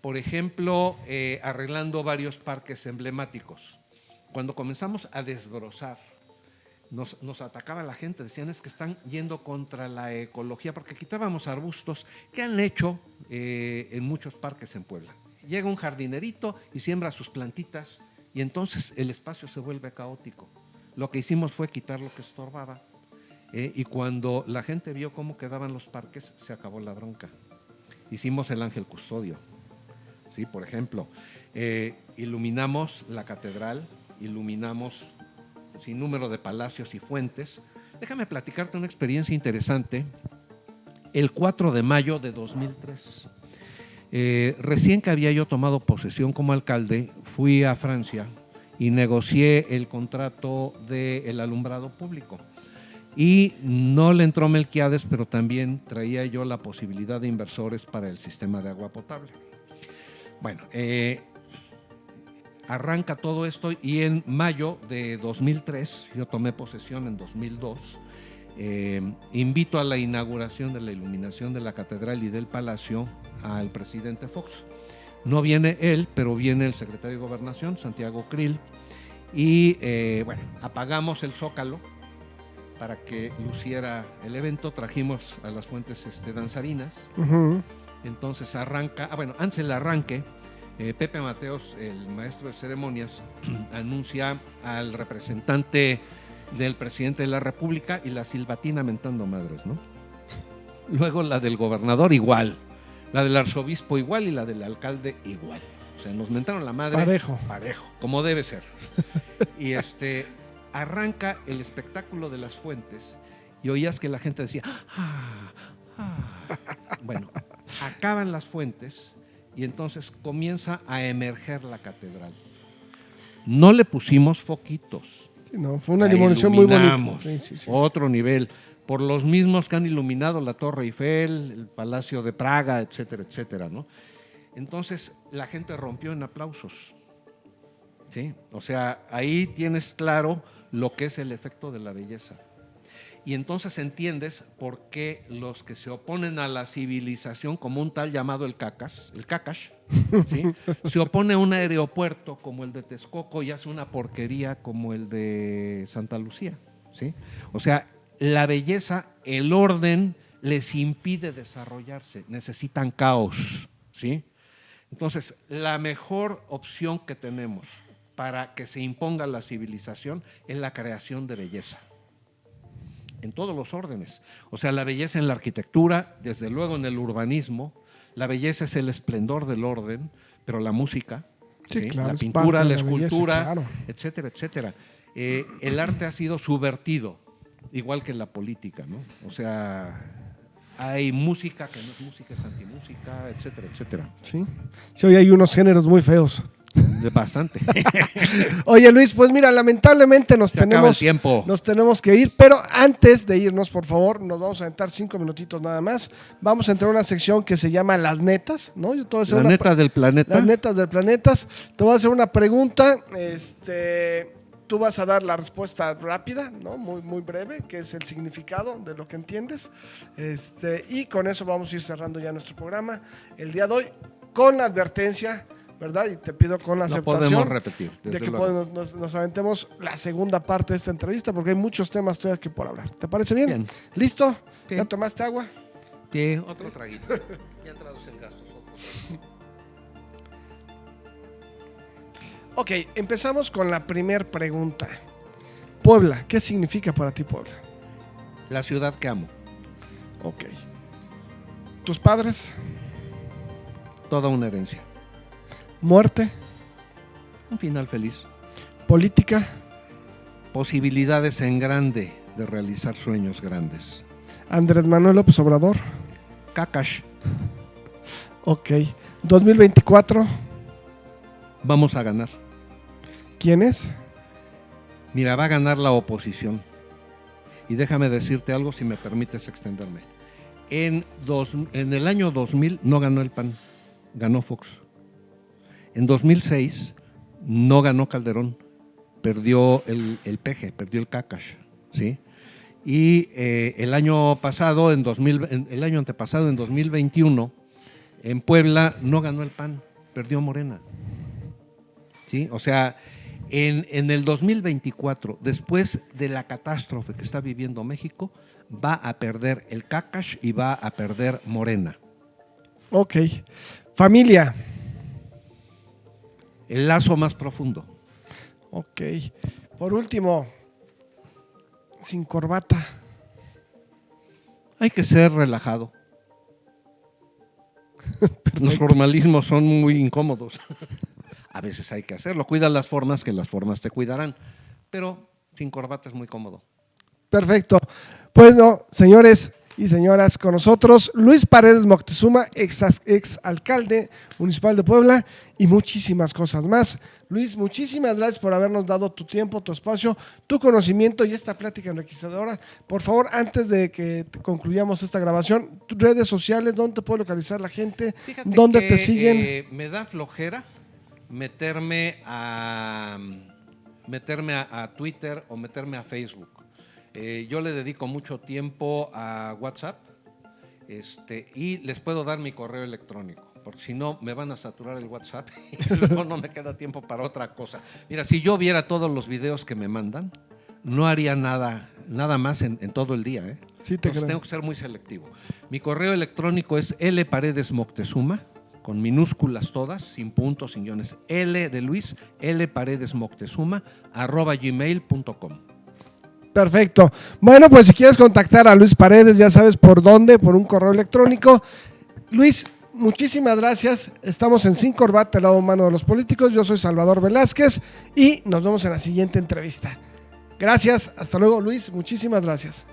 Por ejemplo, arreglando varios parques emblemáticos. Cuando comenzamos a desbrozar, nos atacaba la gente, decían es que están yendo contra la ecología, porque quitábamos arbustos que han hecho en muchos parques en Puebla. Llega un jardinerito y siembra sus plantitas y entonces el espacio se vuelve caótico. Lo que hicimos fue quitar lo que estorbaba y cuando la gente vio cómo quedaban los parques, se acabó la bronca. Hicimos el ángel custodio, ¿sí? Por ejemplo, iluminamos la catedral, iluminamos sin número de palacios y fuentes. Déjame platicarte una experiencia interesante. El 4 de mayo de 2003, recién que había yo tomado posesión como alcalde, fui a Francia y negocié el contrato del alumbrado público. Y no le entró Melquiades, pero también traía yo la posibilidad de inversores para el sistema de agua potable. Bueno, arranca todo esto y en mayo de 2003, yo tomé posesión en 2002, invito a la inauguración de la iluminación de la catedral y del palacio al presidente Fox. No viene él, pero viene el secretario de Gobernación, Santiago Krill, y bueno, apagamos el zócalo para que luciera el evento, trajimos a las fuentes danzarinas, entonces arranca, bueno, antes del arranque, Pepe Mateos, el maestro de ceremonias, anuncia al representante del presidente de la República y la silbatina mentando madres, ¿no? Luego la del gobernador igual, la del arzobispo igual y la del alcalde igual. O sea, nos mentaron la madre parejo, como debe ser. Y arranca el espectáculo de las fuentes y oías que la gente decía, bueno, acaban las fuentes y entonces comienza a emerger la catedral. No le pusimos foquitos. Sí, no, fue una iluminación muy bonita. Sí, otro nivel. Por los mismos que han iluminado la Torre Eiffel, el Palacio de Praga, etcétera, etcétera, ¿no? Entonces la gente rompió en aplausos. ¿Sí? O sea, ahí tienes claro lo que es el efecto de la belleza. Y entonces entiendes por qué los que se oponen a la civilización, como un tal llamado el Cacas, ¿sí? Se opone a un aeropuerto como el de Texcoco y hace una porquería como el de Santa Lucía, ¿sí? O sea, la belleza, el orden les impide desarrollarse, necesitan caos, ¿sí? Entonces, la mejor opción que tenemos para que se imponga la civilización es la creación de belleza. En todos los órdenes. O sea, la belleza en la arquitectura, desde luego en el urbanismo, la belleza es el esplendor del orden, pero la música, sí, claro, la pintura, la escultura, belleza, claro. etcétera, etcétera. El arte ha sido subvertido, igual que la política, ¿no? O sea, hay música que no es música, es antimúsica, etcétera, etcétera. Sí, sí, hoy hay unos géneros muy feos. Bastante. Oye, Luis, pues mira, lamentablemente nos tenemos que ir, pero antes de irnos, por favor, nos vamos a aventar 5 minutitos nada más. Vamos a entrar a una sección que se llama Las Netas, ¿no? Yo te voy a hacer Las netas del planeta. Las netas del planeta. Te voy a hacer una pregunta, tú vas a dar la respuesta rápida, ¿no? Muy, muy breve, que es el significado de lo que entiendes. Y con eso vamos a ir cerrando ya nuestro programa el día de hoy, con la advertencia, ¿verdad? Y te pido con la aceptación podemos repetir, de que nos aventemos la segunda parte de esta entrevista, porque hay muchos temas todavía que por hablar. ¿Te parece bien? Bien. ¿Listo? Sí. ¿Ya tomaste agua? Sí, otro traguito. Ya entrados en gastos. Ok, empezamos con la primera pregunta. Puebla, ¿qué significa para ti Puebla? La ciudad que amo. Ok. ¿Tus padres? Toda una herencia. ¿Muerte? Un final feliz. ¿Política? Posibilidades en grande de realizar sueños grandes. ¿Andrés Manuel López Obrador? Cacash. Ok. ¿2024? Vamos a ganar. ¿Quién es? Mira, va a ganar la oposición. Y déjame decirte algo, si me permites extenderme. En el año 2000 no ganó el PAN, ganó Fox. En 2006 no ganó Calderón, perdió el PG, perdió el Cacash, ¿sí? Y el año antepasado, en 2021, en Puebla no ganó el PAN, perdió Morena, ¿sí? O sea, en el 2024, después de la catástrofe que está viviendo México, va a perder el Cacash y va a perder Morena. Ok. Familia. El lazo más profundo. Ok. Por último, sin corbata. Hay que ser relajado. Los formalismos son muy incómodos. A veces hay que hacerlo. Cuida las formas, que las formas te cuidarán. Pero sin corbata es muy cómodo. Perfecto. Pues no, señores y señoras, con nosotros Luis Paredes Moctezuma, ex alcalde municipal de Puebla, y muchísimas cosas más. Luis, muchísimas gracias por habernos dado tu tiempo, tu espacio, tu conocimiento y esta plática enriquecedora. Por favor, antes de que concluyamos esta grabación, tus redes sociales, ¿dónde te puede localizar la gente? Fíjate ¿Dónde que, te siguen? Me da flojera meterme a Twitter o meterme a Facebook. Yo le dedico mucho tiempo a WhatsApp, y les puedo dar mi correo electrónico, porque si no me van a saturar el WhatsApp y luego no me queda tiempo para otra cosa. Mira, si yo viera todos los videos que me mandan, no haría nada más en todo el día, ¿eh? Sí, Entonces tengo que ser muy selectivo. Mi correo electrónico es lparedesmoctezuma, con minúsculas todas, sin puntos, sin guiones, L de Luis, lparedesmoctezuma, @gmail.com. Perfecto. Bueno, pues si quieres contactar a Luis Paredes, ya sabes por dónde, por un correo electrónico. Luis, muchísimas gracias. Estamos en Sin Corbata, el lado humano de los políticos. Yo soy Salvador Velázquez y nos vemos en la siguiente entrevista. Gracias. Hasta luego, Luis. Muchísimas gracias.